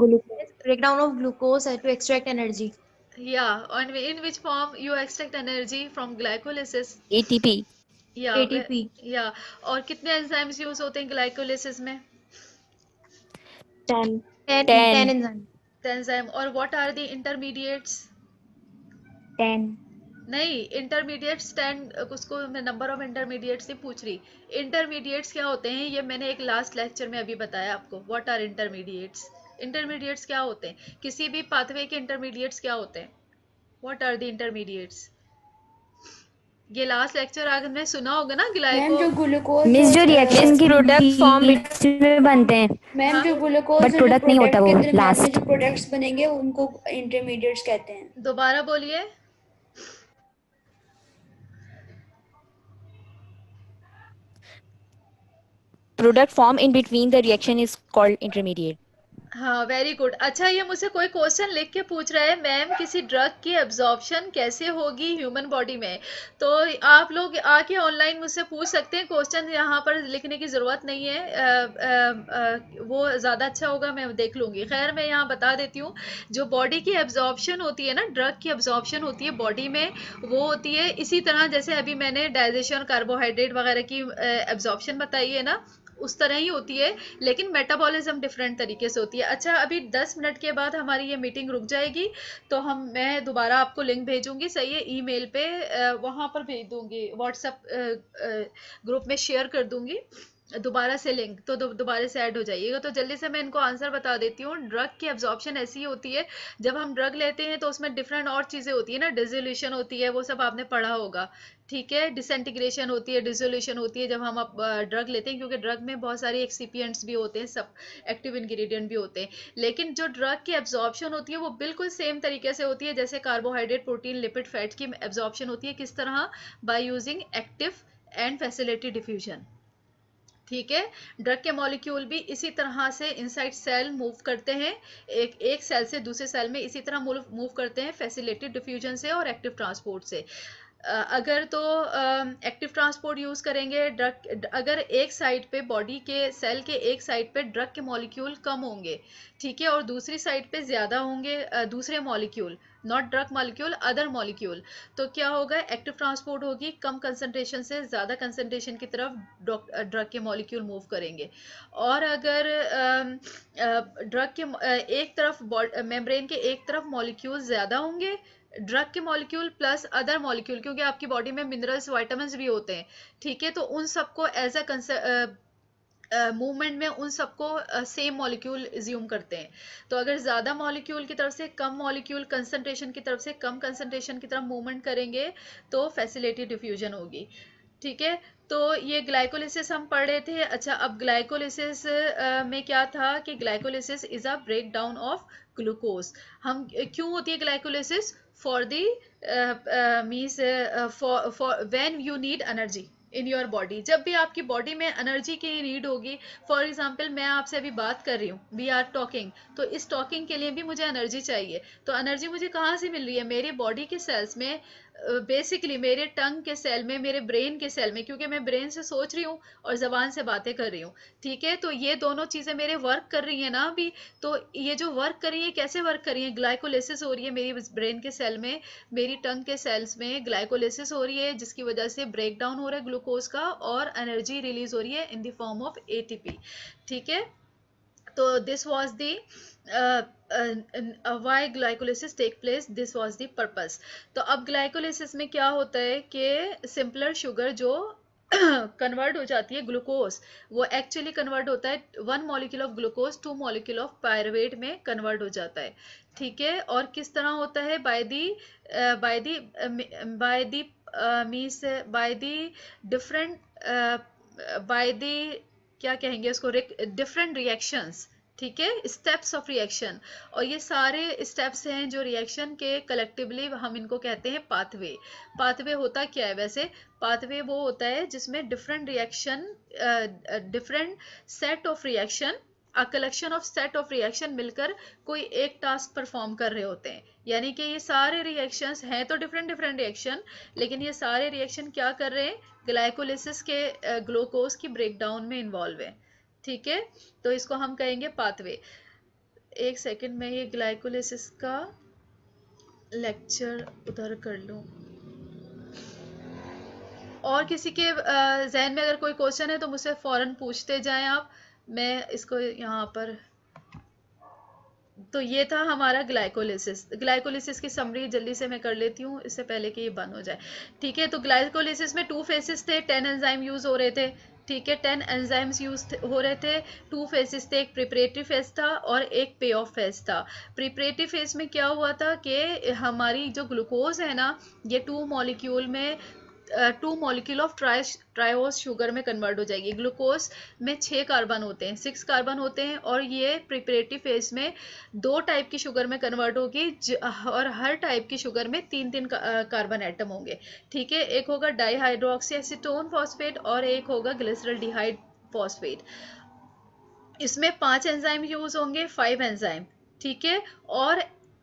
glucose to extract energy. yeah, and in which form you extract energy from glycolysis? ATP। या ATP. या और कितने एंजाइम्स यूज होते हैं ग्लाइकोलिसिस में? 10 10 enzyme. 10 एंजाइम। और व्हाट आर द इंटरमीडिएट्स? 10 नहीं, इंटरमीडिएट्स 10, उसको मैं नंबर ऑफ इंटरमीडिएट्स ही पूछ रही। इंटरमीडिएट्स क्या होते हैं ये मैंने एक लास्ट लेक्चर में अभी बताया आपको। What are intermediates? इंटरमीडिएट्स क्या होते हैं, किसी भी पाथवे के इंटरमीडिएट्स क्या होते हैं? What are the intermediates? ये लास्ट लेक्चर आपने सुना होगा ना, मैम जो ग्लूकोज मिस जो रिएक्शन की प्रोडक्ट फॉर्म में बनते हैं, मैम जो ग्लूकोज बट प्रोडक्ट नहीं होता, वो के दरमियान में लास्ट। जो प्रोडक्ट्स बनेंगे उनको इंटरमीडिएट्स कहते हैं। दोबारा बोलिए। Product form in between the reaction is called intermediate. हाँ, वेरी गुड। अच्छा, ये मुझसे कोई क्वेश्चन लिख के पूछ रहा है, मैम किसी ड्रग की एब्जॉर्प्शन कैसे होगी ह्यूमन बॉडी में? तो आप लोग आके ऑनलाइन मुझसे पूछ सकते हैं, क्वेश्चन यहाँ पर लिखने की ज़रूरत नहीं है, वो ज़्यादा अच्छा होगा, मैं देख लूँगी। खैर, मैं यहाँ बता देती हूँ, जो बॉडी की एब्जॉर्प्शन होती है ना, ड्रग की एब्जॉर्प्शन होती है बॉडी में, वो होती है इसी तरह जैसे अभी मैंने डाइजेशन, कार्बोहाइड्रेट वगैरह की एब्जॉर्प्शन बताई है ना, उस तरह ही होती है, लेकिन मेटाबॉलिज्म डिफरेंट तरीके से होती है। अच्छा, अभी 10 मिनट के बाद हमारी ये मीटिंग रुक जाएगी, तो मैं दोबारा आपको लिंक भेजूंगी, सही है, ईमेल पे, वहाँ पर भेज दूंगी, व्हाट्सएप ग्रुप में शेयर कर दूंगी। दोबारा से लिंक, तो दोबारा से ऐड हो जाइएगा। तो जल्दी से मैं इनको आंसर बता देती हूँ। ड्रग की एब्जॉर्प्शन ऐसी होती है, जब हम ड्रग लेते हैं तो उसमें डिफरेंट और चीज़ें होती है ना, डिसोल्यूशन होती है, वो सब आपने पढ़ा होगा, ठीक है। डिसइंटीग्रेशन होती है, डिसोल्यूशन होती है जब हम ड्रग लेते हैं, क्योंकि ड्रग में बहुत सारे एक्सिपिएंट्स भी होते हैं, सब एक्टिव इंग्रेडिएंट भी होते हैं। लेकिन जो ड्रग की एब्जॉर्प्शन होती है वो बिल्कुल सेम तरीके से होती है जैसे कार्बोहाइड्रेट, प्रोटीन, लिपिड, फैट की एब्जॉर्प्शन होती है। किस तरह? By using active and facility diffusion, ठीक है। ड्रग के मॉलिक्यूल भी इसी तरह से इनसाइड सेल मूव करते हैं, एक सेल से दूसरे सेल में इसी तरह मूव करते हैं, फैसिलिटेड डिफ्यूजन से और एक्टिव ट्रांसपोर्ट से। अगर तो एक्टिव ट्रांसपोर्ट यूज़ करेंगे ड्रग, अगर एक साइड पे बॉडी के सेल के एक साइड पे ड्रग के मॉलिक्यूल कम होंगे, ठीक है, और दूसरी साइड पे ज़्यादा होंगे दूसरे molecule, not drug molecule, other molecule, तो क्या होगा? एक्टिव ट्रांसपोर्ट होगी, कम कंसंट्रेशन से ज़्यादा कंसंट्रेशन की तरफ ड्रग के मॉलिक्यूल मूव करेंगे। और अगर ड्रग के एक तरफ मेम्ब्रेन के एक तरफ मॉलिक्यूल ज़्यादा होंगे, ड्रग के मॉलिक्यूल प्लस अदर मॉलिक्यूल, क्योंकि आपकी बॉडी में मिनरल्स, विटामिन्स भी होते हैं, ठीक है, तो उन सबको एज अ मूवमेंट में उन सबको सेम मॉलिक्यूल ज्यूम करते हैं। तो अगर ज़्यादा मॉलिक्यूल की तरफ से कम मॉलिक्यूल, कंसंट्रेशन की तरफ से कम कंसंट्रेशन की तरफ मूवमेंट करेंगे तो फैसिलिटी डिफ्यूजन होगी, ठीक है। तो ये ग्लाइकोलिसिस हम पढ़ रहे थे। अच्छा, अब ग्लाइकोलिसिस में क्या था कि glycolysis is a break down of glucose. हम क्यों होती है glycolysis? For the means for when you need energy in your body, जब भी आपकी बॉडी में एनर्जी की नीड होगी। फॉर एग्जाम्पल, मैं आपसे अभी बात कर रही हूँ, वी आर टॉकिंग, तो इस टॉकिंग के लिए भी मुझे एनर्जी चाहिए। तो एनर्जी मुझे कहाँ से मिल रही है? मेरे बॉडी के सेल्स में, बेसिकली मेरे टंग के सेल में, मेरे ब्रेन के सेल में, क्योंकि मैं ब्रेन से सोच रही हूँ और जबान से बातें कर रही हूँ, ठीक है। तो ये दोनों चीज़ें मेरे वर्क कर रही हैं ना अभी। तो ये जो वर्क कर रही है, कैसे वर्क कर रही है? ग्लाइकोलिसिस हो रही है मेरी ब्रेन के सेल में, मेरी टंग के सेल्स में ग्लाइकोलिसिस हो रही है, जिसकी वजह से ब्रेक डाउन हो रहा है ग्लूकोज का और एनर्जी रिलीज हो रही है in the form of ATP, ठीक है। तो this was the why glycolysis take place, this was the purpose. तो अब ग्लाइकोलिसिस में क्या होता है कि सिंपलर शुगर जो कन्वर्ट हो जाती है ग्लूकोज, वो एक्चुअली कन्वर्ट होता है 1 molecule of glucose 2 molecule of pyruvate में कन्वर्ट हो जाता है, ठीक है। और किस तरह होता है? By the means by the different, by the क्या कहेंगे उसको, डिफरेंट रिएक्शंस, ठीक है, स्टेप्स ऑफ रिएक्शन। और ये सारे स्टेप्स हैं जो रिएक्शन के, कलेक्टिवली हम इनको कहते हैं पाथवे। पाथवे होता क्या है वैसे? पाथवे वो होता है जिसमें different reaction, different set of reaction, a collection of set of reaction मिलकर कोई एक टास्क परफॉर्म कर रहे होते हैं। यानी कि ये सारे रिएक्शंस हैं तो डिफरेंट डिफरेंट रिएक्शन, लेकिन ये सारे रिएक्शन क्या कर रहे हैं? ग्लाइकोलिसिस के ग्लूकोज की ब्रेकडाउन में इन्वॉल्व है, ठीक है। तो इसको हम कहेंगे पाथवे। एक सेकंड में ये ग्लाइकोलिसिस का लेक्चर उधर कर लूं। और किसी के जहन में अगर कोई क्वेश्चन है तो मुझसे फौरन पूछते जाएं आप, मैं इसको यहाँ पर। तो ये था हमारा ग्लाइकोलिसिस। ग्लाइकोलिसिस की समरी जल्दी से मैं कर लेती हूँ इससे पहले कि ये बंद हो जाए, ठीक है। तो ग्लाइकोलिसिस में 2 फेसेस थे, 10 एंजाइम यूज हो रहे थे, ठीक है, 10 एंजाइम्स यूज हो रहे थे। 2 फेजेस थे, एक प्रिपरेटरी फेज था और एक पे ऑफ फेज था। प्रिपरेटरी फेज में क्या हुआ था कि हमारी जो ग्लूकोज है ना, ये 2 मॉलिक्यूल में 2 मॉलिक्यूल ऑफ ट्रायोस शुगर में कन्वर्ट हो जाएगी। ग्लूकोज में 6 कार्बन होते हैं, 6 कार्बन होते हैं, और ये प्रिपरेटरी फेज में 2 टाइप की शुगर में कन्वर्ट होगी, और हर टाइप की शुगर में 3-3 कार्बन एटम होंगे, ठीक है। एक होगा डाईहाइड्रोक्सी एसीटोन फॉस्फेट और एक होगा ग्लिसरल्डिहाइड फॉस्फेट। इसमें 5 एंजाइम यूज होंगे, 5 एंजाइम, ठीक है, और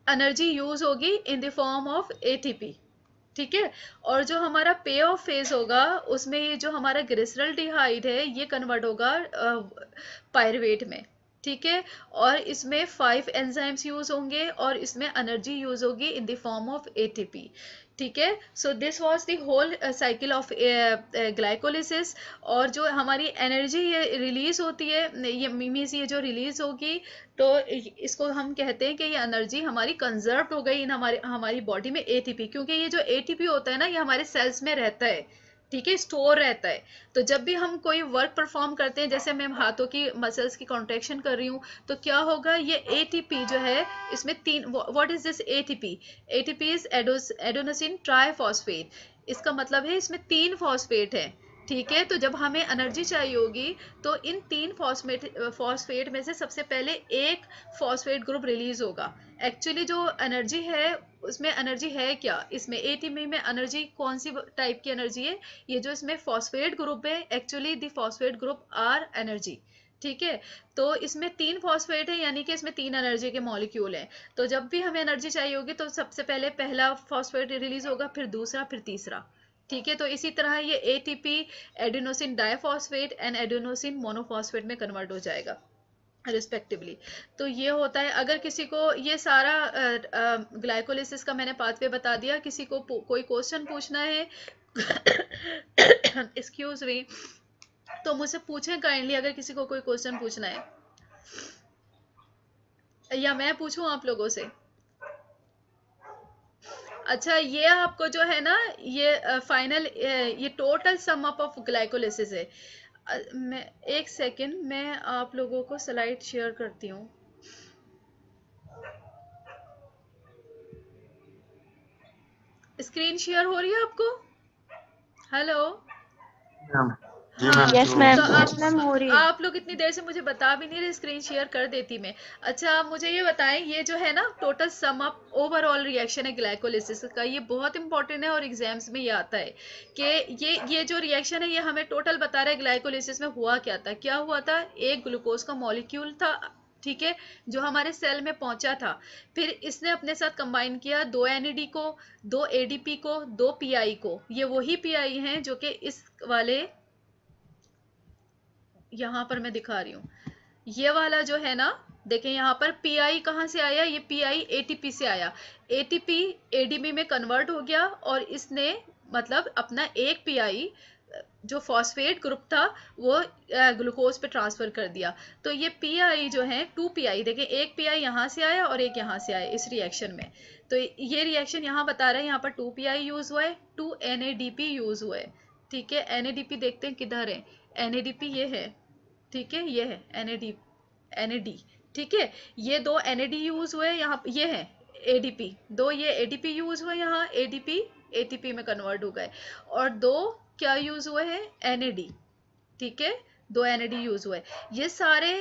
एनर्जी यूज होगी in the form of ATP, ठीक है। और जो हमारा पे ऑफ फेज होगा उसमें ये जो हमारा ग्लिसरल्डिहाइड है ये कन्वर्ट होगा पायरुवेट में, ठीक है। और इसमें 5 एंजाइम्स यूज होंगे और इसमें एनर्जी यूज होगी in the form of ATP, ठीक है। So this was the whole cycle of glycolysis. और जो हमारी एनर्जी ये रिलीज होती है, ये मीन्स ये जो रिलीज होगी, तो इसको हम कहते हैं कि ये एनर्जी हमारी कंजर्व हो गई इन हमारी बॉडी में एटीपी, क्योंकि ये जो एटीपी होता है ना, ये हमारे सेल्स में रहता है, ठीक है, स्टोर रहता है। तो जब भी हम कोई वर्क परफॉर्म करते हैं, जैसे मैं हाथों की मसल्स की कॉन्ट्रैक्शन कर रही हूँ, तो क्या होगा, ये एटीपी जो है इसमें तीन, what is this ATP? ATP is adenosine triphosphate. इसका मतलब है इसमें 3 फॉस्फेट है। ठीक है, तो जब हमें एनर्जी चाहिए होगी तो इन 3 फॉस्फेट में से सबसे पहले एक फॉस्फेट ग्रुप रिलीज होगा। एक्चुअली जो एनर्जी है उसमें एनर्जी है क्या, इसमें एटीपी में एनर्जी कौन सी टाइप की एनर्जी है? ये जो इसमें फॉस्फेट ग्रुप है, actually the phosphate group are energy. ठीक है, तो इसमें 3 फॉस्फेट है, यानी कि इसमें 3 एनर्जी के मॉलिक्यूल हैं। तो जब भी हमें एनर्जी चाहिए होगी तो सबसे पहले पहला फॉस्फेट रिलीज होगा, फिर दूसरा, फिर तीसरा। ठीक है, तो इसी तरह ये ATP adenosine diphosphate and adenosine monophosphate में कन्वर्ट हो जाएगा रिस्पेक्टिवली। तो ये होता है। अगर किसी को ये सारा ग्लाइकोलिसिस का मैंने पाथवे बता दिया, किसी को कोई क्वेश्चन पूछना है एक्सक्यूज मी, तो मुझसे पूछें काइंडली, अगर किसी को कोई क्वेश्चन पूछना है, या मैं पूछूं आप लोगों से? अच्छा, ये आपको जो है ना, ये फाइनल ये total sum up of glycolysis है। मैं एक सेकेंड, मैं आप लोगों को स्लाइड शेयर करती हूँ। स्क्रीन शेयर हो रही है आपको? हेलो? हाँ, यस मैम। तो यस मैम हो रही है। आप लोग इतनी देर से मुझे बता भी नहीं रहे, स्क्रीन शेयर कर देती मैं। अच्छा, आप मुझे ये बताएं, ये जो है ना total sum up overall reaction है ग्लाइकोलिसिस का, ये बहुत इंपॉर्टेंट है और एग्जाम्स में ये आता है कि ये जो रिएक्शन है ये हमें टोटल बता रहा है ग्लाइकोलिसिस में हुआ क्या था। क्या हुआ था? एक ग्लूकोज का मॉलिक्यूल था, ठीक है, जो हमारे सेल में पहुंचा था। फिर इसने अपने साथ कंबाइन किया 2 NAD को, 2 ADP को, 2 PI को। ये वही PI हैं जो कि इस वाले, यहाँ पर मैं दिखा रही हूँ, ये वाला जो है ना, देखें यहाँ पर PI कहाँ से आया? ये PI ATP से आया। ATP ADP में कन्वर्ट हो गया और इसने मतलब अपना एक PI जो फॉस्फेट ग्रुप था वो ग्लूकोज पे ट्रांसफर कर दिया। तो ये PI जो है 2 PI, देखें एक PI यहाँ से आया और एक यहाँ से आया इस रिएक्शन में। तो ये रिएक्शन यहाँ बता रहा है, यहाँ पर 2 PI यूज हुआ है, 2 NADP यूज हुआ है। ठीक है, NADP देखते हैं किधर है। NADP ये है, ठीक है, ये है NAD। ठीक है, ये 2 NAD यूज हुए यहाँ, ये है ADP, 2 ये ADP यूज हुए यहाँ, ADP ATP में कन्वर्ट हो गए, और 2 क्या यूज हुए हैं? NAD। ठीक है, 2 NAD यूज हुए। ये सारे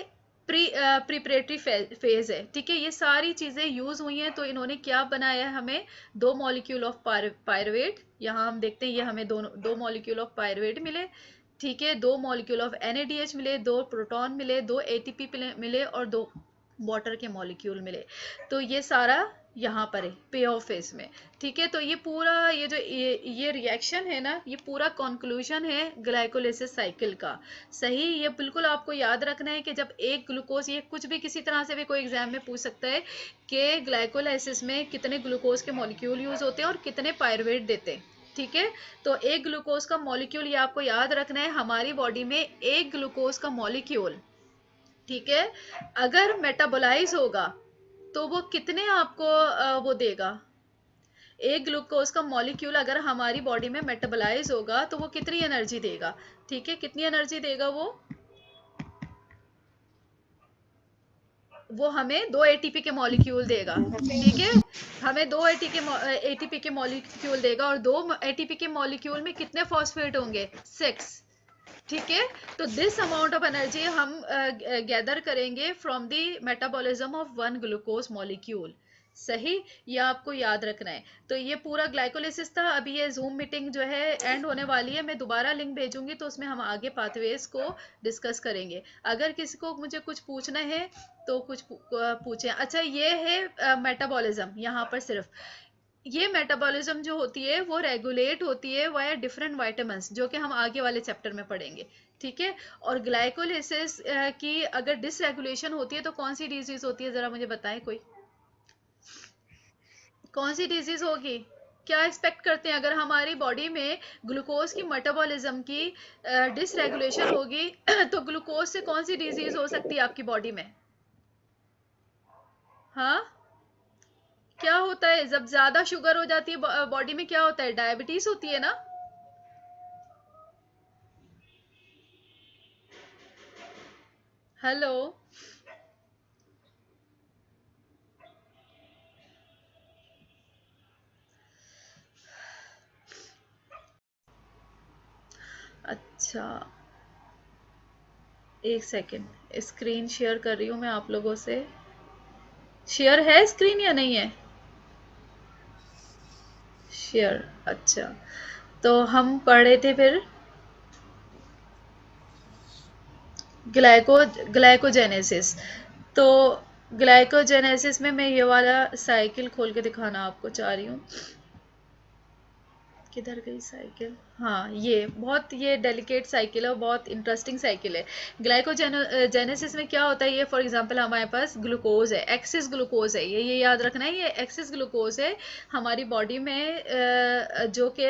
प्रिपरेटरी फेज है। ठीक है, ये सारी चीजें यूज हुई हैं, तो इन्होंने क्या बनाया है? हमें 2 मॉलिक्यूल ऑफ पायरुवेट, यहाँ हम देखते हैं ये हमें 2 मॉलिक्यूल ऑफ पायरुवेट मिले। ठीक है, 2 मॉलिक्यूल ऑफ NADH मिले, 2 प्रोटॉन मिले, 2 ATP मिले और 2 वाटर के मॉलिक्यूल मिले। तो ये सारा यहाँ पर है पे ऑफ फेज में। ठीक है, तो ये पूरा ये जो ये रिएक्शन है ना, ये पूरा कंक्लूजन है ग्लाइकोलिसिस साइकिल का। सही, ये बिल्कुल आपको याद रखना है कि जब एक ग्लूकोज, ये कुछ भी किसी तरह से भी कोई एग्जाम में पूछ सकता है कि ग्लाइकोलाइसिस में कितने ग्लूकोज के मॉलिक्यूल यूज होते हैं और कितने पायरुवेट देते हैं। ठीक है, तो एक ग्लूकोज का मॉलिक्यूल, ये आपको याद रखना है, हमारी बॉडी में एक ग्लूकोज का मॉलिक्यूल, ठीक है, अगर मेटाबोलाइज होगा तो वो कितने आपको वो देगा? एक ग्लूकोज का मॉलिक्यूल अगर हमारी बॉडी में मेटाबोलाइज होगा तो वो कितनी एनर्जी देगा? ठीक है, कितनी एनर्जी देगा वो हमें 2 ATP के मॉलिक्यूल देगा। ठीक है, हमें 2 ATP के मॉलिक्यूल देगा, और 2 ATP के मॉलिक्यूल में कितने फॉस्फेट होंगे? 6। ठीक है, तो दिस अमाउंट ऑफ एनर्जी हम गैदर करेंगे from the metabolism of 1 glucose molecule. सही, ये आपको याद रखना है। तो ये पूरा ग्लाइकोलिसिस था। अभी ये जूम मीटिंग जो है एंड होने वाली है, मैं दोबारा लिंक भेजूंगी तो उसमें हम आगे पाथवेज को डिस्कस करेंगे। अगर किसी को मुझे कुछ पूछना है तो कुछ पूछें। अच्छा, ये है मेटाबॉलिज्म, यहाँ पर सिर्फ ये मेटाबॉलिज्म जो होती है वो रेगुलेट होती है वाया डिफरेंट वाइटामिन्स, जो कि हम आगे वाले चैप्टर में पढ़ेंगे। ठीक है, और ग्लाइकोलिसिस की अगर डिसरेगुलेशन होती है तो कौन सी डिजीज होती है? जरा मुझे बताएं कोई, कौन सी डिजीज होगी? क्या एक्सपेक्ट करते हैं अगर हमारी बॉडी में ग्लूकोज की मेटाबॉलिज्म की डिसरेगुलेशन होगी तो ग्लूकोज से कौन सी डिजीज हो सकती है आपकी बॉडी में? हाँ, क्या होता है जब ज्यादा शुगर हो जाती है बॉडी में? क्या होता है? डायबिटीज होती है ना? हेलो, अच्छा एक सेकेंड, स्क्रीन शेयर कर रही हूँ मैं आप लोगों से। शेयर है स्क्रीन या नहीं है? शेयर, अच्छा। तो हम पढ़ रहे थे फिर ग्लाइकोजेनेसिस। तो ग्लाइकोजेनेसिस में मैं ये वाला साइकिल खोल के दिखाना आपको चाह रही हूँ। किधर गई साइकिल? हाँ, ये डेलिकेट साइकिल है और बहुत इंटरेस्टिंग साइकिल है। ग्लाइकोजेनेसिस में क्या होता है, ये फॉर एग्जांपल हमारे पास ग्लूकोज है, एक्सेस ग्लूकोज है, ये याद रखना है, ये एक्सेस ग्लूकोज है हमारी बॉडी में, जो कि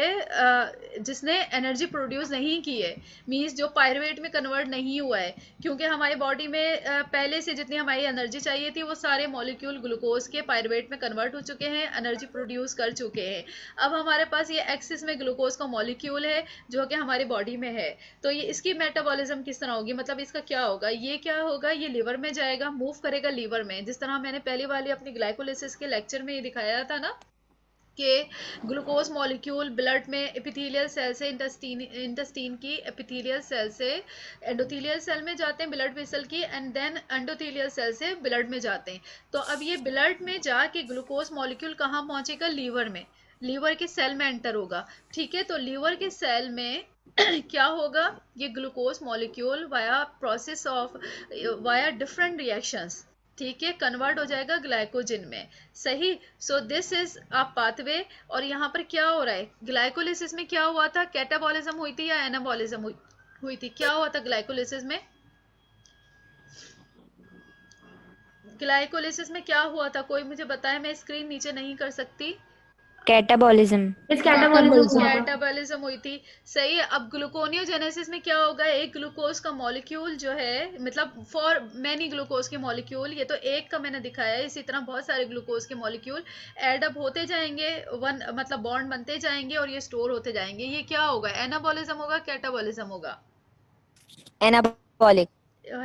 जिसने एनर्जी प्रोड्यूस नहीं की है, मीन्स जो पायरुवेट में कन्वर्ट नहीं हुआ है, क्योंकि हमारी बॉडी में पहले से जितनी हमारी एनर्जी चाहिए थी वो सारे मॉलिक्यूल ग्लूकोज के पायरुवेट में कन्वर्ट हो चुके हैं, एनर्जी प्रोड्यूस कर चुके हैं। अब हमारे पास ये एक्सिस में ग्लूकोज का मॉलिक्यूल है जो कि हमारी बॉडी में है। तो ये इसकी मेटाबॉलिज्म किस तरह होगी, मतलब इसका क्या होगा, ये क्या होगा, ये लीवर में जाएगा, मूव करेगा लीवर में, जिस तरह मैंने पहली वाली अपनी ग्लाइकोलिसिस के लेक्चर में ये दिखाया था ना कि ग्लूकोज मॉलिक्यूल ब्लड में एपिथेलियल सेल से इंटेस्टीन की एपिथेलियल सेल से एंडोथेलियल सेल में जाते हैं, ब्लड वेसल की, एंड देन एंडोथेलियल सेल से ब्लड में जाते हैं। तो अब ये ब्लड में जाके ग्लूकोज मॉलिक्यूल कहाँ पहुंचेगा, लीवर में, लीवर के सेल में एंटर होगा। ठीक है, तो लीवर के सेल में क्या होगा, ये glucose molecule via different reactions, ठीक है, कन्वर्ट हो जाएगा ग्लाइकोजन में। सही। सो दिस इज अ पाथवे। और यहाँ पर क्या हो रहा है, ग्लाइकोलिसिस में क्या हुआ था, कैटाबॉलिज्म हुई थी या एनाबॉलिज्म हुई थी, क्या हुआ था ग्लाइकोलिसिस में? ग्लाइकोलिसिस में क्या हुआ था, कोई मुझे बताए, मैं स्क्रीन नीचे नहीं कर सकती। कैटाबॉलिज्म। कैटाबॉलिज्म हुई थी। सही है। अब ग्लूकोनियोजेनेसिस में क्या होगा, एक ग्लूकोज का मॉलिक्यूल जो है, मतलब फॉर मैनी ग्लूकोज के मॉलिक्यूल, ये तो एक का मैंने दिखाया है, इसी तरह बहुत सारे ग्लूकोज के मॉलिक्यूल एड अप होते जाएंगे, वन मतलब बॉन्ड बनते जाएंगे और ये स्टोर होते जाएंगे। ये क्या होगा, एनाबॉलिज्म होगा, कैटाबॉलिज्म होगा? एनाबॉलिक।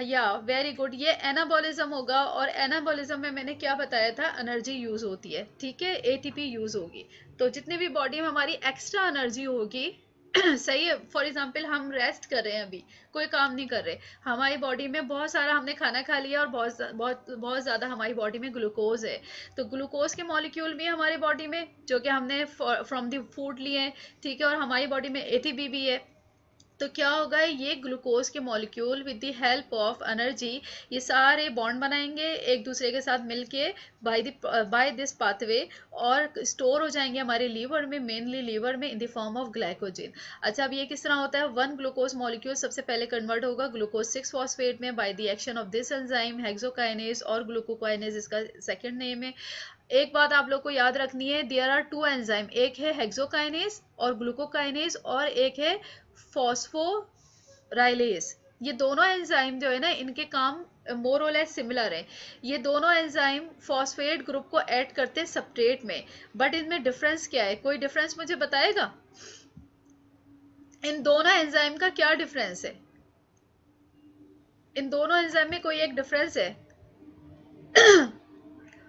या वेरी गुड, ये एनाबॉलिज्म होगा। और एनाबॉलिज्म में मैंने क्या बताया था, एनर्जी यूज होती है, ठीक है, एटीपी यूज होगी। तो जितनी भी बॉडी में हमारी एक्स्ट्रा एनर्जी होगी सही है, फॉर एग्जाम्पल हम रेस्ट कर रहे हैं, अभी कोई काम नहीं कर रहे, हमारी बॉडी में बहुत सारा हमने खाना खा लिया और बहुत बहुत बहुत ज़्यादा हमारी बॉडी में ग्लूकोज है। तो ग्लूकोज के मॉलिक्यूल भी हमारी बॉडी में, जो कि हमने फ्रॉम द फूड लिए हैं, ठीक है, और हमारी बॉडी में एटीपी भी है। तो क्या होगा, ये ग्लूकोज के molecule with the help of energy ये सारे बॉन्ड बनाएंगे एक दूसरे के साथ मिलके बाय दिस पाथवे, और स्टोर हो जाएंगे हमारे लीवर में, मेनली लीवर में, इन द फॉर्म ऑफ ग्लाइकोजन। अच्छा, अब ये किस तरह होता है, वन ग्लूकोज मॉलिक्यूल सबसे पहले कन्वर्ट होगा ग्लूकोज 6 फॉस्फेट में bye the action of this enzyme hexokinase, और ग्लूकोकाइनेज इसका सेकेंड नेम है। एक बात आप लोग को याद रखनी है, देयर आर टू एंजाइम, एक है हेक्सोकाइनेज और ग्लूकोकाइनेज, और एक है फॉस्फोराइलेज। ये दोनों एंजाइम जो है ना, इनके काम मोर और लेस सिमिलर है। ये दोनों एंजाइम फॉस्फेट ग्रुप को ऐड करते हैं सबस्ट्रेट में, बट इनमें डिफरेंस क्या है, कोई डिफरेंस मुझे बताएगा? इन दोनों एंजाइम का क्या डिफरेंस है, इन दोनों एंजाइम में कोई एक डिफरेंस है?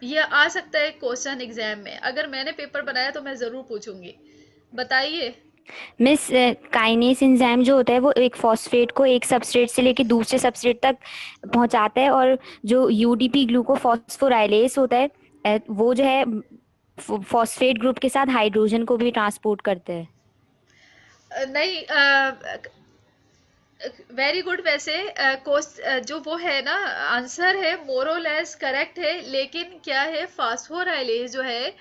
ये आ सकता है क्वेश्चन एग्जाम में, अगर मैंने पेपर बनाया तो मैं जरूर पूछूंगी, बताइए। मिस, काइनेस एंजाइम जो होता है वो एक फॉस्फेट को एक सबस्ट्रेट से लेके दूसरे सबस्ट्रेट तक पहुंचाता है, और जो यूडीपी ग्लूकोफॉस्फोराइलेज होता है वो जो है फॉस्फेट ग्रुप के साथ हाइड्रोजन को भी ट्रांसपोर्ट करते हैं। नहीं, वेरी गुड। वैसे जो वो है ना, आंसर है मोरोलेस करेक्ट है, लेकिन क्या है, फास्फोराइलेज जो है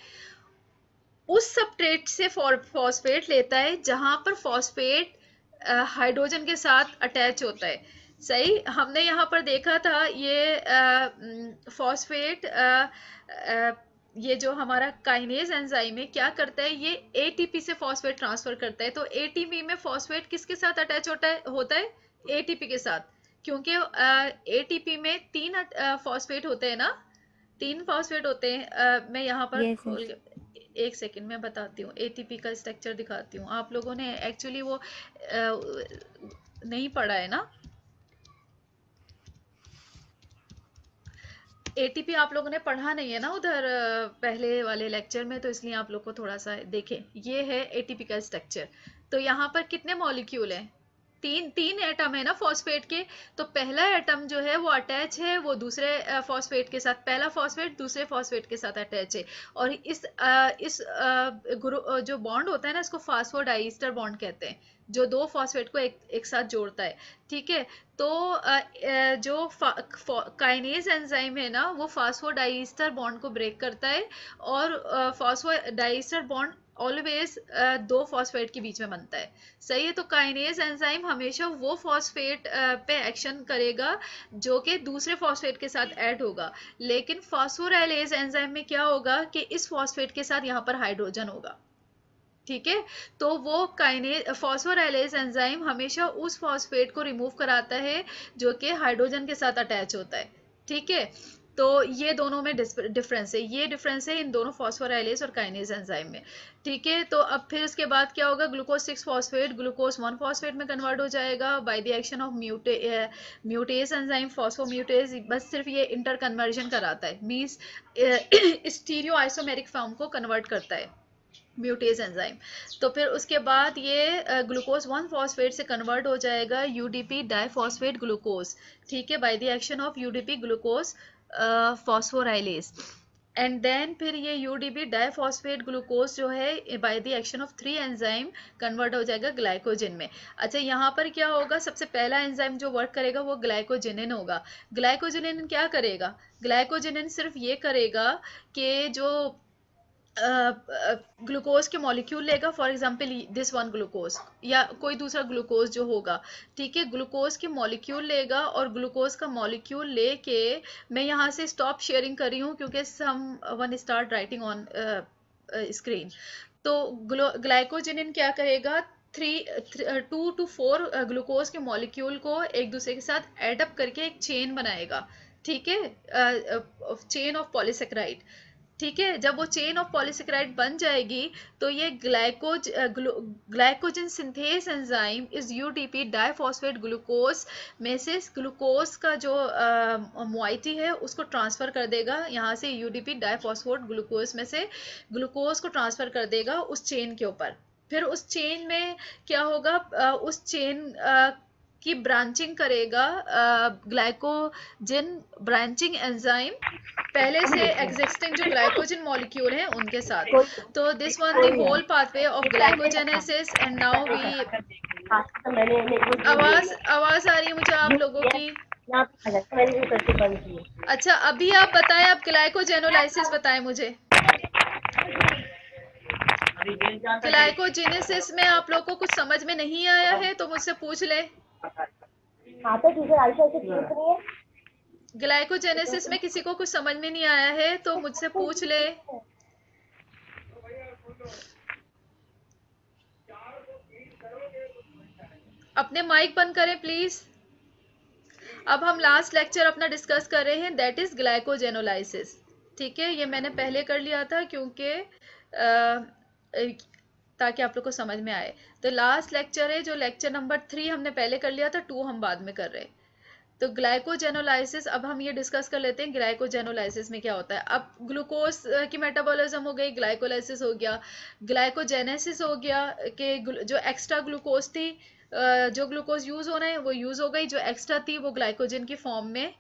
उस सबस्ट्रेट से फॉस्फेट लेता है जहां पर फॉस्फेट हाइड्रोजन के साथ अटैच होता है। सही, हमने यहाँ पर देखा था ये फॉस्फेट, ये जो हमारा काइनेज एंजाइम है क्या करता है, ये एटीपी से फॉस्फेट ट्रांसफर करता है। तो एटीपी में फॉस्फेट किसके साथ अटैच होता है एटीपी के साथ, क्योंकि एटीपी में 3 फॉस्फेट होते हैं ना, 3 फॉस्फेट होते हैं। मैं यहाँ पर Yes, खोल एक सेकंड में बताती हूँ, एटीपी का स्ट्रक्चर दिखाती हूँ। आप लोगों ने एक्चुअली वो नहीं पढ़ा है ना, एटीपी आप लोगों ने पढ़ा नहीं है ना उधर पहले वाले लेक्चर में, तो इसलिए आप लोग को थोड़ा सा देखें। ये है एटीपी का स्ट्रक्चर। तो यहाँ पर कितने मॉलिक्यूल हैं? तीन एटम है ना फॉस्फेट के। तो पहला एटम जो है वो अटैच है वो दूसरे फॉस्फेट के साथ, पहला फॉस्फेट दूसरे फॉस्फेट के साथ अटैच है। और जो बॉन्ड होता है ना, इसको फास्फोडाइस्टर बॉन्ड कहते हैं, जो दो फॉस्फेट को एक साथ जोड़ता है। ठीक है, तो जो काइनेज एंजाइम है ना, वो फास्फोडाइस्टर बॉन्ड को ब्रेक करता है, और फास्फोडाइस्टर बॉन्ड ऑलवेज दो फॉस्फेट के बीच में बनता है। सही है, तो काइनेज एंजाइम हमेशा वो फॉस्फेट पे एक्शन करेगा जो कि दूसरे फॉस्फेट के साथ ऐड होगा। लेकिन फॉस्फोराइलेज एंजाइम में क्या होगा कि इस फॉस्फेट के साथ यहाँ पर हाइड्रोजन होगा। ठीक है, तो वो काइनेज फॉस्फोराइलेज एंजाइम हमेशा उस फॉस्फेट को रिमूव कराता है जो कि हाइड्रोजन के साथ अटैच होता है। ठीक है, तो ये दोनों में डिफरेंस है, ये डिफरेंस है इन दोनों फॉस्फोराइलेज और काइनेज एंजाइम में। ठीक है, तो अब फिर इसके बाद क्या होगा, ग्लूकोज 6 फॉस्फेट ग्लूकोज 1 फॉस्फेट में कन्वर्ट हो जाएगा by the action of mutase enzyme, phosphomutase. बस सिर्फ ये इंटर कन्वर्जन कराता है, मींस स्टीरियो आइसोमेरिक फॉर्म को कन्वर्ट करता है म्यूटेज एंजाइम। तो फिर उसके बाद ये ग्लूकोज 1 फॉस्फेट से कन्वर्ट हो जाएगा यूडीपी डाइफॉस्फेट ग्लूकोज। ठीक है, by the action of UDP glucose phosphorylase. And then फिर ये यूडीपी डाइफॉस्फेट ग्लूकोज जो है by the action of 3 enzyme convert हो जाएगा ग्लाइकोजन में। अच्छा, यहाँ पर क्या होगा, सबसे पहला एंजाइम जो वर्क करेगा वो ग्लाइकोजेनिन होगा। ग्लाइकोजेनिन क्या करेगा, ग्लाइकोजेनिन सिर्फ ये करेगा कि जो ग्लूकोज के मॉलिक्यूल लेगा, for example this one glucose या कोई दूसरा ग्लूकोज जो होगा। ठीक है, ग्लूकोज के मॉलिक्यूल लेगा, और ग्लूकोज का मॉलिक्यूल लेके, मैं यहाँ से स्टॉप शेयरिंग कर रही हूँ क्योंकि someone start writing on screen. तो ग्लाइकोजेनिन क्या करेगा, 2 to 4 ग्लूकोज के मॉलिक्यूल को एक दूसरे के साथ एडअप करके एक चेन बनाएगा। ठीक है, चेन ऑफ पॉलीसेकेराइड। ठीक है, जब वो चेन ऑफ पॉलीसेकेराइड बन जाएगी तो ये ग्लाइकोजन सिंथेस एंजाइम इस यूडीपी डाइफॉस्फेट ग्लूकोज में से ग्लूकोज का जो मोइटी है उसको ट्रांसफर कर देगा, यहाँ से यूडीपी डाइफॉस्फेट ग्लूकोज में से ग्लूकोज को ट्रांसफर कर देगा उस चेन के ऊपर। फिर उस चेन में क्या होगा, उस चेन की ब्रांचिंग करेगा ग्लाइकोजन ब्रांचिंग एंजाइम, पहले से एग्जिस्टिंग जो ग्लाइकोजन मॉलिक्यूल हैं उनके साथ। तो this one the whole pathway of glycogenesis. And now we, आवाज आ रही है मुझे आप लोगों की? अच्छा, अभी आप बताएं, आप ग्लाइकोजेनोलाइसिस बताएं मुझे। ग्लाइकोजेनेसिस में आप लोगों को कुछ समझ में नहीं आया है तो मुझसे पूछ ले। हाँ तो टीचर आयशा से पूछ रही है। ग्लाइकोजेनेसिस में किसी को कुछ समझ में नहीं आया है तो मुझसे पूछ ले। अपने माइक बंद करें प्लीज। अब हम लास्ट लेक्चर अपना डिस्कस कर रहे हैं, दैट इज ग्लाइकोजेनोलाइसिस। ठीक है, ये मैंने पहले कर लिया था क्योंकि ताकि आप लोग को समझ में आए। तो लास्ट लेक्चर है जो लेक्चर नंबर 3 हमने पहले कर लिया था, 2 हम बाद में कर रहे हैं। तो ग्लाइकोजेनोलाइसिस, अब हम ये डिस्कस कर लेते हैं ग्लाइकोजेनोलाइसिस में क्या होता है। अब ग्लूकोज की मेटाबॉलिज्म हो गई, ग्लाइकोलाइसिस हो गया, ग्लाइकोजेनेसिस हो गया कि जो एक्स्ट्रा ग्लूकोज थी, जो ग्लूकोज यूज होना है वो यूज हो गई, जो एक्स्ट्रा थी वो ग्लाइकोजन की फॉर्म में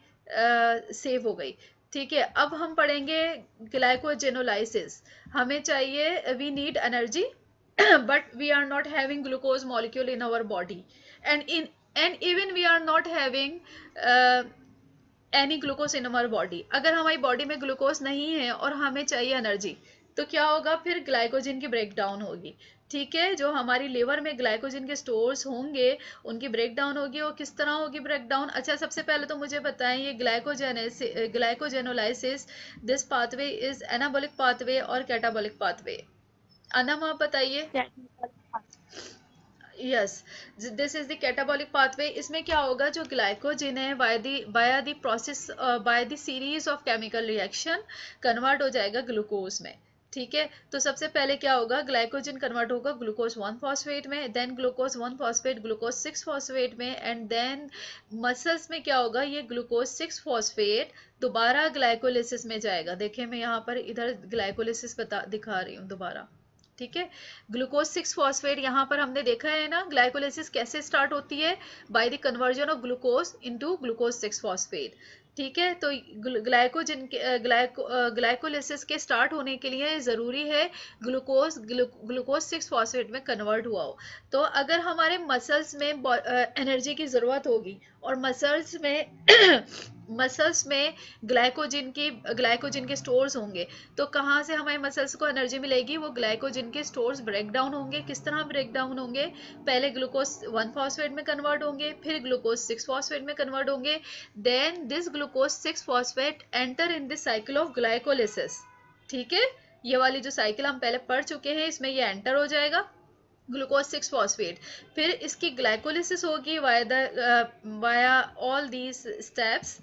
सेव हो गई। ठीक है, अब हम पढ़ेंगे ग्लाइकोजेनोलाइसिस। हमें चाहिए, we need energy but we are not having glucose molecule in our body, and even we are not having any glucose in our body। अगर हमारी बॉडी में ग्लूकोज नहीं है और हमें चाहिए एनर्जी तो क्या होगा, फिर ग्लाइकोजन की ब्रेक डाउन होगी। ठीक है, जो हमारी लिवर में ग्लाइकोजन के स्टोर्स होंगे उनकी ब्रेक डाउन होगी। और किस तरह होगी ब्रेक डाउन? अच्छा, सबसे पहले तो मुझे बताएं, ये glycogenolysis, this pathway is anabolic pathway और कैटाबॉलिक पाथवे। अनम आप बताइए। Yes, this is the catabolic pathway. इसमें क्या होगा, जो ग्लाइकोजन है by the process, by the series of chemical reaction convert हो जाएगा ग्लूकोज में। ठीक है, तो सबसे पहले क्या होगा, ग्लाइकोजन कन्वर्ट होगा ग्लूकोज 1 फॉस्फेट में, then glucose 1 phosphate glucose 6 phosphate में, एंड देन मसल्स में क्या होगा, ये ग्लूकोज 6 फॉस्फेट दोबारा ग्लाइकोलिसिस में जाएगा। देखिए मैं यहाँ पर इधर ग्लाइकोलिसिस दिखा रही हूँ दोबारा। ठीक है, ग्लूकोज 6 फॉस्फेट यहाँ पर हमने देखा है ना, ग्लाइकोलिसिस कैसे स्टार्ट होती है, by the conversion of glucose into glucose 6 phosphate. ठीक है, तो ग्लाइकोलिसिस के स्टार्ट होने के लिए ज़रूरी है ग्लूकोज 6 फॉस्फेट में कन्वर्ट हुआ हो। तो अगर हमारे मसल्स में एनर्जी की ज़रूरत होगी और मसल्स में मसल्स में ग्लाइकोजन के स्टोर्स होंगे, तो कहाँ से हमारे मसल्स को एनर्जी मिलेगी, वो ग्लाइकोजन के स्टोर्स ब्रेक डाउन होंगे। किस तरह ब्रेक डाउन होंगे, पहले ग्लूकोज 1 फॉस्फेट में कन्वर्ट होंगे, फिर ग्लूकोज 6 फॉस्फेट में कन्वर्ट होंगे, then this glucose 6 phosphate enter in this cycle of glycolysis. ठीक है, ये वाली जो साइकिल हम पहले पढ़ चुके हैं, इसमें ये एंटर हो जाएगा ग्लूकोज 6 फॉस्फेट, फिर इसकी ग्लाइकोलिसिस होगी via all these steps,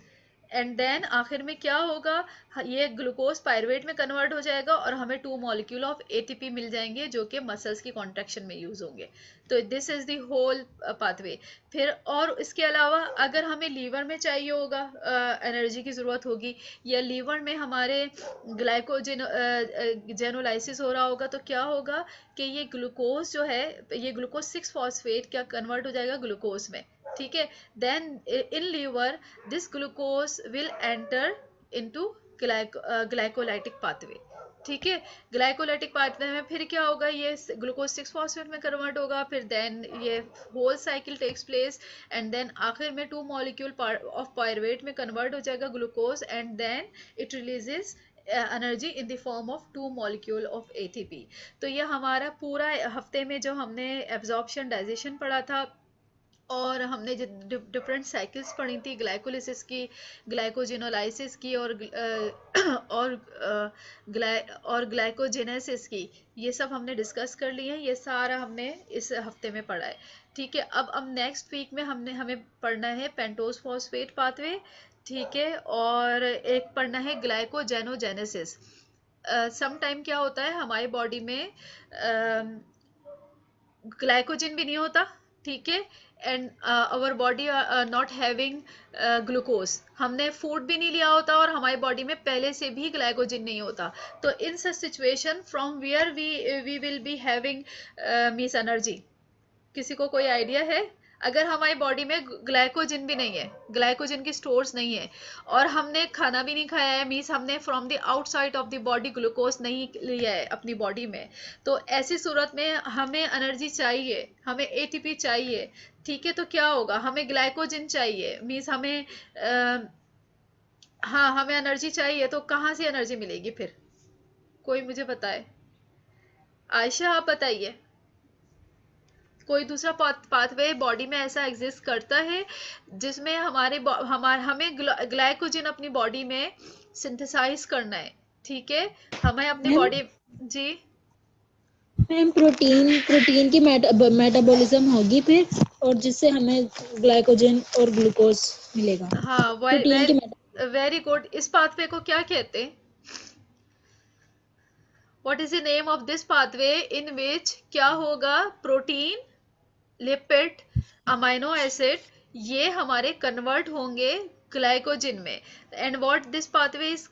and then आखिर में क्या होगा, ये ग्लूकोज पायरुवेट में कन्वर्ट हो जाएगा और हमें 2 मॉलिक्यूल ऑफ एटीपी मिल जाएंगे जो कि मसल्स की कॉन्ट्रैक्शन में यूज होंगे। तो this is the whole pathway. फिर और इसके अलावा अगर हमें लीवर में चाहिए होगा, एनर्जी की ज़रूरत होगी, या लीवर में हमारे ग्लाइकोजन जेनोलाइसिस हो रहा होगा, तो क्या होगा कि ये ग्लूकोज जो है, ये ग्लूकोज 6 फॉस्फेट क्या कन्वर्ट हो जाएगा ग्लूकोज में। ठीक है, then in liver this glucose will enter into glycolytic pathway. ठीक है, ग्लाइकोलाइटिक पाथवे में फिर क्या होगा, ये ग्लूकोज 6 फॉस्फेट में कन्वर्ट होगा, फिर देन ये whole cycle takes place, and then आखिर में 2 मॉलिक्यूल ऑफ पायरुवेट में कन्वर्ट हो जाएगा glucose, and then it releases energy in the form of 2 molecule of ATP. तो ये हमारा पूरा हफ्ते में जो हमने एब्जॉर्प्शन डाइजेशन पढ़ा था, और हमने जो डिफरेंट साइकिल्स पढ़ी थी, ग्लाइकोलिसिस की, ग्लाइकोजिनोलाइसिस की, और ग्लाइकोजेनेसिस की, ये सब हमने डिस्कस कर लिए हैं। ये सारा हमने इस हफ्ते में पढ़ा है। ठीक है, अब नेक्स्ट वीक में हमें पढ़ना है पेंटोज फॉस्फेट पाथवे। ठीक है, और एक पढ़ना है ग्लाइकोजेनोजेनेसिस। सम टाइम क्या होता है, हमारी बॉडी में ग्लाइकोजन भी नहीं होता, ठीक है, and our body not having glucose, हमने फूड भी नहीं लिया होता और हमारी बॉडी में पहले से भी ग्लाइकोजन नहीं होता। तो in such situation from where we will be having means energy, किसी को कोई आइडिया है? अगर हमारी बॉडी में ग्लाइकोजन भी नहीं है, ग्लाइकोजन की स्टोर्स नहीं है, और हमने खाना भी नहीं खाया है, मीन्स हमने from the outside of the body glucose नहीं लिया है अपनी बॉडी में, तो ऐसी सूरत में हमें एनर्जी चाहिए, हमें एटीपी चाहिए। ठीक है, तो क्या होगा, हमें ग्लाइकोजन चाहिए, मीन्स हमें हमें एनर्जी चाहिए, तो कहाँ से एनर्जी मिलेगी फिर? कोई मुझे बताए। आयशा आप बताइए, कोई दूसरा पाथवे बॉडी में ऐसा एग्जिस्ट करता है जिसमें हमें ग्लाइकोजन अपनी बॉडी में सिंथेसाइज करना है? ठीक है, हमें अपनी बॉडी, जी मैम, प्रोटीन की मेटाबॉलिज्म होगी फिर, और जिससे हमें ग्लाइकोजन और ग्लूकोज मिलेगा। हाँ, वेरी गुड। इस पाथवे को क्या कहते हैं? What is the name of this pathway in which क्या होगा, प्रोटीन, लिपिड, अमाइनो एसिड, ये हमारे कन्वर्ट होंगे ग्लाइकोजन में, and what this pathway is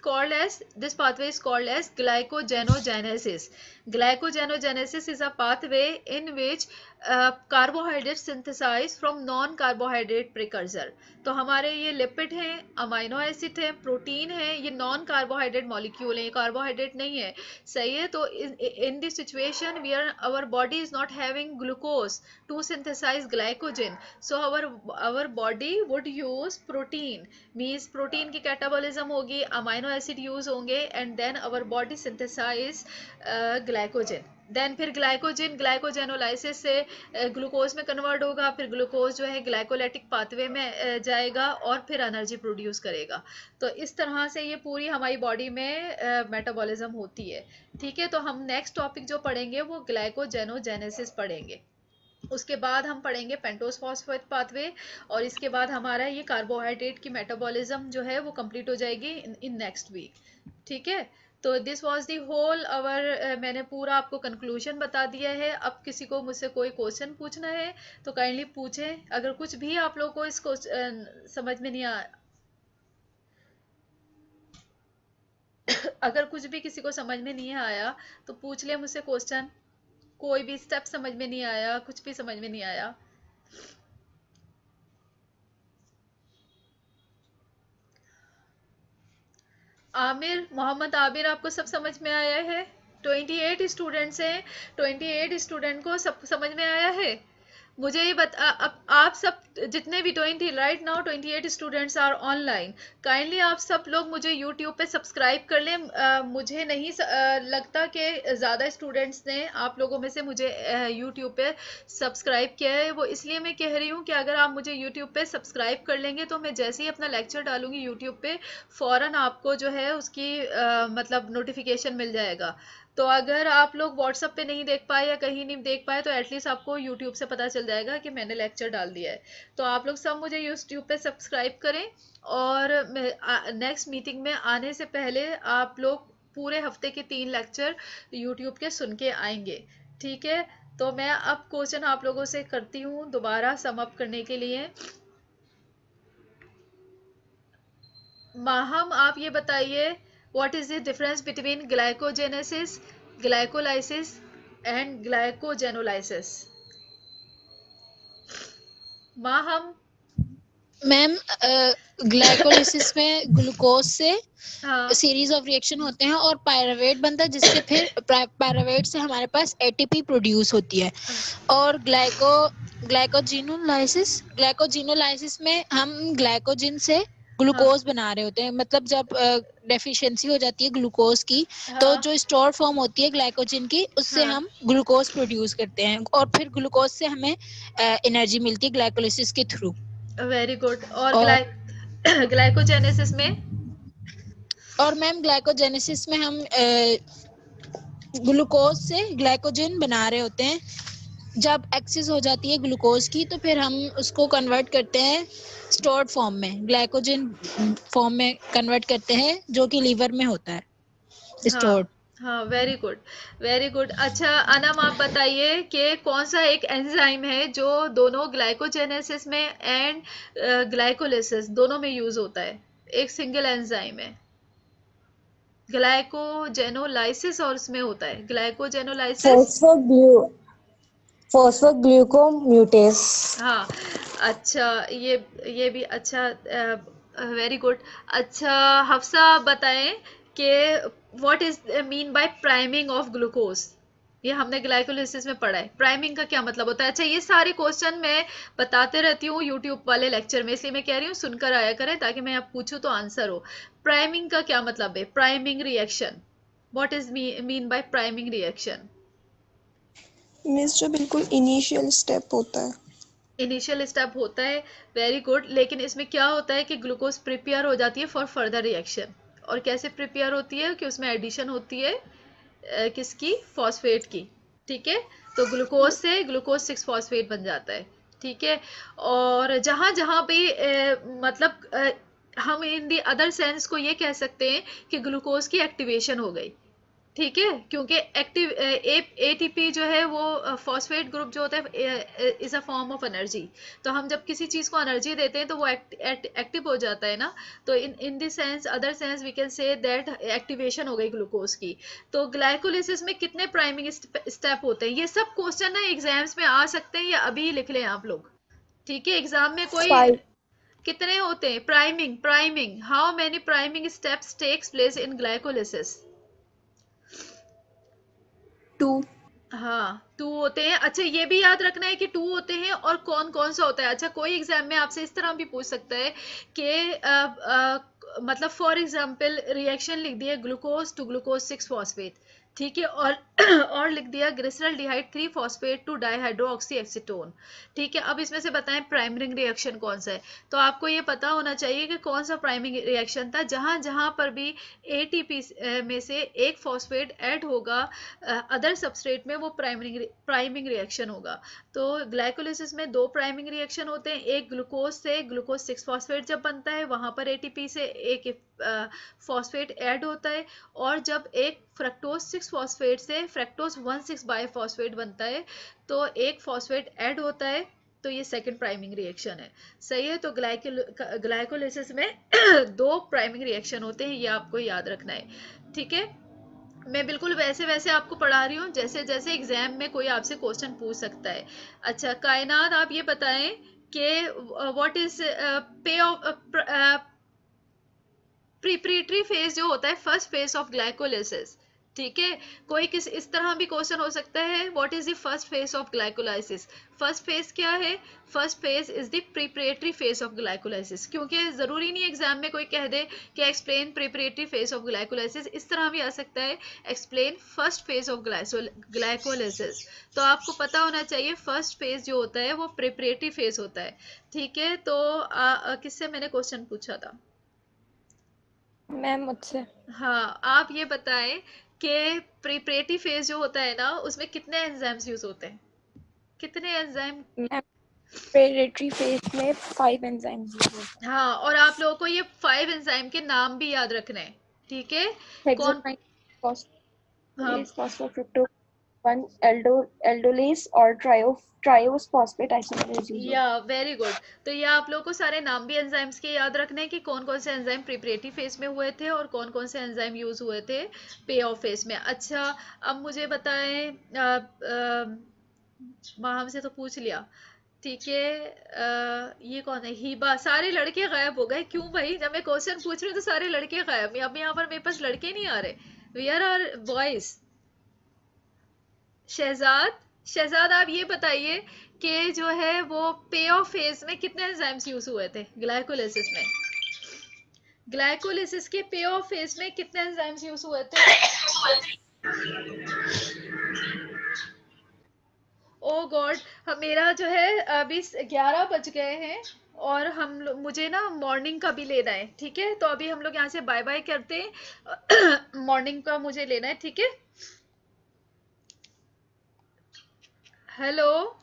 called as glycogenogenesis. Glycogenogenesis is a pathway in which carbohydrate synthesized from non-carbohydrate precursor। तो हमारे ये lipid हैं, अमाइनो एसिड है, प्रोटीन है, ये नॉन कार्बोहाइड्रेट मॉलिक्यूल है, ये कार्बोहाइड्रेट नहीं है, सही है। तो in this situation where our body is not having glucose to synthesize glycogen, so our body would use protein, means protein की कैटाबॉलिज्म होगी, अमाइनो एसिड यूज होंगे, and then our body synthesize glycogen. Then फिर glycogenolysis से glucose में convert होगा, फिर glucose जो है ग्लाइकोलाइटिक पाथवे में जाएगा और फिर एनर्जी प्रोड्यूस करेगा। तो इस तरह से ये पूरी हमारी बॉडी में मेटाबॉलिज्म होती है। ठीक है, तो हम नेक्स्ट टॉपिक जो पढ़ेंगे वो ग्लाइकोजेनोजेनेसिस पढ़ेंगे, उसके बाद हम पढ़ेंगे पेंटोज फॉस्फेट पाथवे, और इसके बाद हमारा ये कार्बोहाइड्रेट की मेटाबॉलिज्म जो है वो कंप्लीट हो जाएगी इन नेक्स्ट वीक। ठीक है, तो this was the whole hour, मैंने पूरा आपको कंक्लूजन बता दिया है। अब किसी को मुझसे कोई क्वेश्चन पूछना है तो काइंडली पूछें। अगर कुछ भी आप लोगों को इसको समझ में नहीं आ अगर कुछ भी किसी को समझ में नहीं आया तो पूछ ले मुझसे क्वेश्चन। कोई भी स्टेप समझ में नहीं आया, कुछ भी समझ में नहीं आया, आमिर, मोहम्मद आबिर, आपको सब समझ में आया है? 28 स्टूडेंट्स हैं, 28 स्टूडेंट को सब समझ में आया है? मुझे ये बता, अब आप सब जितने भी 20 right now 28 students are online. Kindly आप सब लोग मुझे यूट्यूब पे सब्सक्राइब कर लें। मुझे नहीं लगता कि ज़्यादा स्टूडेंट्स ने आप लोगों में से मुझे यूट्यूब पे सब्सक्राइब किया है। वो इसलिए मैं कह रही हूँ कि अगर आप मुझे यूट्यूब पे सब्सक्राइब कर लेंगे तो मैं जैसे ही अपना लेक्चर डालूंगी यूट्यूब पे फ़ौरन आपको जो है उसकी मतलब नोटिफिकेशन मिल जाएगा। तो अगर आप लोग व्हाट्सएप पे नहीं देख पाए या कहीं नहीं देख पाए तो एटलीस्ट आपको यूट्यूब से पता चल जाएगा कि मैंने लेक्चर डाल दिया है। तो आप लोग सब मुझे यूट्यूब पे सब्सक्राइब करें और नेक्स्ट मीटिंग में आने से पहले आप लोग पूरे हफ्ते के 3 लेक्चर यूट्यूब के सुन के आएंगे, ठीक है? तो मैं अब क्वेश्चन आप लोगों से करती हूँ दोबारा सम अप करने के लिए। माहम, आप ये बताइए what is the difference between glycogenesis, glycolysis and glycogenolysis? Maham. Ma'am glycolysis में ग्लूकोज से हाँ सीरीज ऑफ रिएक्शन होते हैं और पायरुवेट बनता है, जिससे फिर पायरुवेट से हमारे पास एटीपी प्रोड्यूस होती है। और ग्लाइकोजिनोलाइसिस में हम ग्लाइकोजिन से ग्लूकोज बना रहे होते हैं। मतलब जब डेफिशिएंसी हो जाती है ग्लूकोज की तो हाँ जो स्टोर फॉर्म होती है ग्लाइकोजिन की, उससे हाँ, हम ग्लूकोज प्रोड्यूस करते हैं और फिर ग्लूकोज से हमें एनर्जी मिलती है ग्लाइकोलिसिस के थ्रू। Very good. और और ग्लाइकोजेनेसिस में? मैम ग्लाइकोजेनेसिस में हम ग्लूकोज से ग्लाइकोजन बना रहे होते हैं। जब एक्सेस हो जाती है ग्लूकोज की तो फिर हम उसको कन्वर्ट करते हैं स्टोर्ड फॉर्म में, ग्लाइकोजन फॉर्म में कन्वर्ट करते हैं, जो कि लीवर में होता है हाँ स्टोर्ड। हाँ, वेरी गुड, वेरी गुड। अच्छा अनम, आप बताइए कि कौन सा एक एंजाइम है जो दोनों ग्लाइकोजेनेसिस में एंड ग्लाइकोलिसिस दोनों में यूज होता है? एक सिंगल एंजाइम है, ग्लाइकोजेनोलाइसिस और उसमें होता है ग्लाइकोजेनोलाइसिस। फॉस्फोग्लूकोम्यूटेस। हाँ, अच्छा, ये भी अच्छा, वेरी गुड। अच्छा हफ्सा, आप बताएं कि what is mean by priming of glucose? ये हमने ग्लाइकोलिसिस में पढ़ा है, प्राइमिंग का क्या मतलब होता है? अच्छा, ये सारे क्वेश्चन मैं बताते रहती हूँ यूट्यूब वाले लेक्चर में, इसलिए मैं कह रही हूँ सुनकर आया करें ताकि मैं अब पूछूं तो आंसर हो। प्राइमिंग का क्या मतलब है? Priming reaction, what is mean by priming reaction? Miss जो बिल्कुल इनिशियल स्टेप होता है। इनिशियल स्टेप होता है, वेरी गुड। लेकिन इसमें क्या होता है कि ग्लूकोज प्रिपेयर हो जाती है फॉर फर्दर रिएक्शन। और कैसे प्रिपेयर होती है? कि उसमें एडिशन होती है किसकी? फॉस्फेट की, ठीक है? तो ग्लूकोज से ग्लूकोज 6 फॉस्फेट बन जाता है, ठीक है? और जहां जहां भी मतलब हम इन दी अदर सेंस को ये कह सकते हैं कि ग्लूकोज की एक्टिवेशन हो गई, ठीक है? क्योंकि एक्टिव एटीपी जो है वो फॉस्फेट ग्रुप जो होता है is a form of energy. तो हम जब किसी चीज को एनर्जी देते हैं तो वो एक्टिव हो जाता है ना। तो in this sense, other sense, we can say that activation हो गई ग्लूकोज की। तो ग्लाइकोलिसिस में कितने प्राइमिंग स्टेप होते हैं? ये सब क्वेश्चन ना एग्जाम्स में आ सकते हैं, या अभी लिख लें आप लोग, ठीक है? एग्जाम में कोई 5 कितने होते हैं? Priming how many priming steps takes place in glycolysis? 2। हाँ, 2 होते हैं। अच्छा, ये भी याद रखना है कि 2 होते हैं और कौन कौन सा होता है। अच्छा, कोई एग्जाम में आपसे इस तरह भी पूछ सकता है कि मतलब फॉर एग्जाम्पल रिएक्शन लिख दिया ग्लूकोज टू ग्लूकोज 6 फॉस्फेट, ठीक है? और और लिख दिया ग्लिसरल्डिहाइड 3 फॉस्फेट टू डाइहाइड्रोक्सी एक्सीटोन, ठीक है? अब इसमें से बताएं प्राइमरी रिएक्शन कौन सा है। तो आपको ये पता होना चाहिए कि कौन सा प्राइमरी रिएक्शन था। जहां जहां पर भी एटीपी में से एक फॉस्फेट ऐड होगा अदर सबस्ट्रेट में, वो प्राइमिंग रिएक्शन होगा। तो ग्लाइकोलिसिस में 2 प्राइमिंग रिएक्शन होते हैं। एक ग्लूकोज से ग्लूकोज 6 फॉस्फेट जब बनता है वहां पर एटीपी से एक फॉस्फेट ऐड होता है, और जब एक फ्रक्टोज 6 फॉस्फेट से फ्रक्टोज 1,6 बाइफॉस्फेट बनता है तो एक फॉस्फेट ऐड होता है, तो ये सेकंड प्राइमिंग रिएक्शन है। सही है, तो ग्लाइकोलिसिस में दो प्राइमिंग रिएक्शन होते हैं, ये आपको याद रखना है। ठीक है, मैं बिल्कुल वैसे वैसे आपको पढ़ा रही हूँ जैसे जैसे एग्जाम में कोई आपसे क्वेश्चन पूछ सकता है। अच्छा कायनात, आप ये बताएं कि व्हाट इज पे ऑफ प्रिपरेटरी फेज जो होता है फर्स्ट फेज ऑफ ग्लाइकोलिसिस। ठीक है, कोई किस इस तरह भी क्वेश्चन हो सकता है, what is the first phase of glycolysis. First phase क्या है? First phase is the preparatory phase of glycolysis, क्योंकि जरूरी नहीं एग्जाम में कोई कह दे कि explain preparatory phase of glycolysis, इस तरह भी आ सकता है explain first phase of glycolysis. तो आपको पता होना चाहिए फर्स्ट फेज जो होता है वो प्रिपरेटरी फेज होता है। ठीक है, तो किससे मैंने क्वेश्चन पूछा था? मैम मुझसे। हाँ, आप ये बताएं कि प्रिपरेटरी फेज जो होता है ना उसमें कितने एंजाइम्स यूज होते हैं? कितने एंजाइम? मैम प्रेडेटरी फेज में 5 एंजाइम्स यूज होते हाँ, और आप लोगों को ये 5 एंजाइम के नाम भी याद रखने हैं। ठीक है, हैं। कौन? हेक्सामाइन, हाँ, फॉस्फोलेस, फॉस्फोफ्रुक्टोज 1, एल्डोलेस और ट्रायोस फॉस्फेट आइसोमरेज यूज या होते वेरी गुड। तो ये आप लोगों को सारे नाम भी एंजाइम्स के याद रखने हैं कि कौन कौन से एंजाइम प्रिपरेटरी फेज में हुए थे और कौन कौन से एंजाइम यूज हुए थे पे ऑफ फेज में। अच्छा, अब मुझे बताएं, माहम से तो पूछ लिया। ठीक है, ये कौन है? हिबा। सारे लड़के गायब हो गए क्यों भाई? जब मैं क्वेश्चन पूछ रही हूँ तो सारे लड़के गायब। अब यहाँ पर मेरे पास लड़के नहीं आ रहे, we are boys. Shahzad, Shahzad आप ये बताइए कि जो है वो पे ऑफ फेज में कितने एंजाइम्स यूज हुए थे ग्लाइकोलिसिस में? ग्लाइकोलिसिस के पे ऑफ फेज में कितने एंजाइम्स यूज हुए थे? ओ गॉड, मेरा जो है अभी 11 बज गए हैं और मुझे ना मॉर्निंग का भी लेना है। ठीक है, तो अभी हम लोग यहाँ से बाय बाय करते हैं। मॉर्निंग का मुझे लेना है। ठीक है, हेलो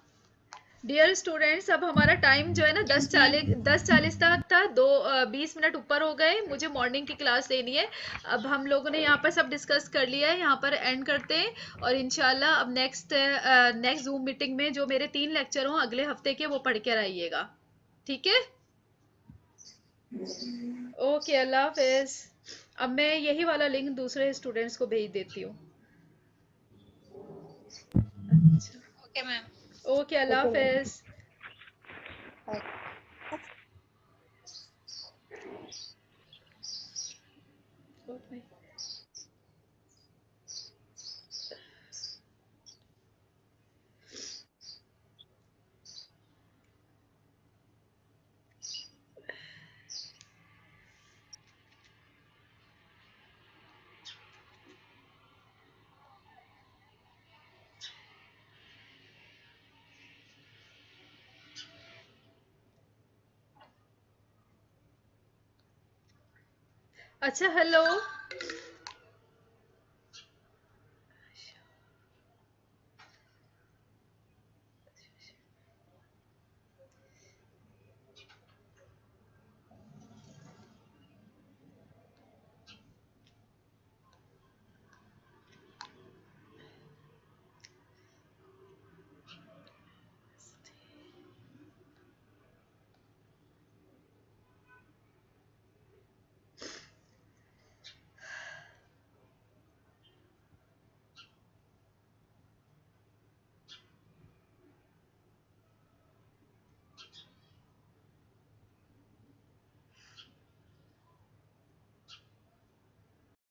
डियर स्टूडेंट्स, अब हमारा टाइम जो है ना 10:40 तक था, 20 मिनट ऊपर हो गए, मुझे मॉर्निंग की क्लास लेनी है। अब हम लोगों ने यहाँ पर सब डिस्कस कर लिया है, यहाँ पर एंड करते हैं और इंशाल्लाह अब नेक्स्ट जूम मीटिंग में जो मेरे 3 लेक्चर हों अगले हफ्ते के वो पढ़ कर आइएगा। ठीक है, ओके, अल्लाह हाफिज। अब मैं यही वाला लिंक दूसरे स्टूडेंट्स को भेज देती हूँ। Okay ma'am. ओके, अल्लाह हाफिज। ओके। अच्छा, हेलो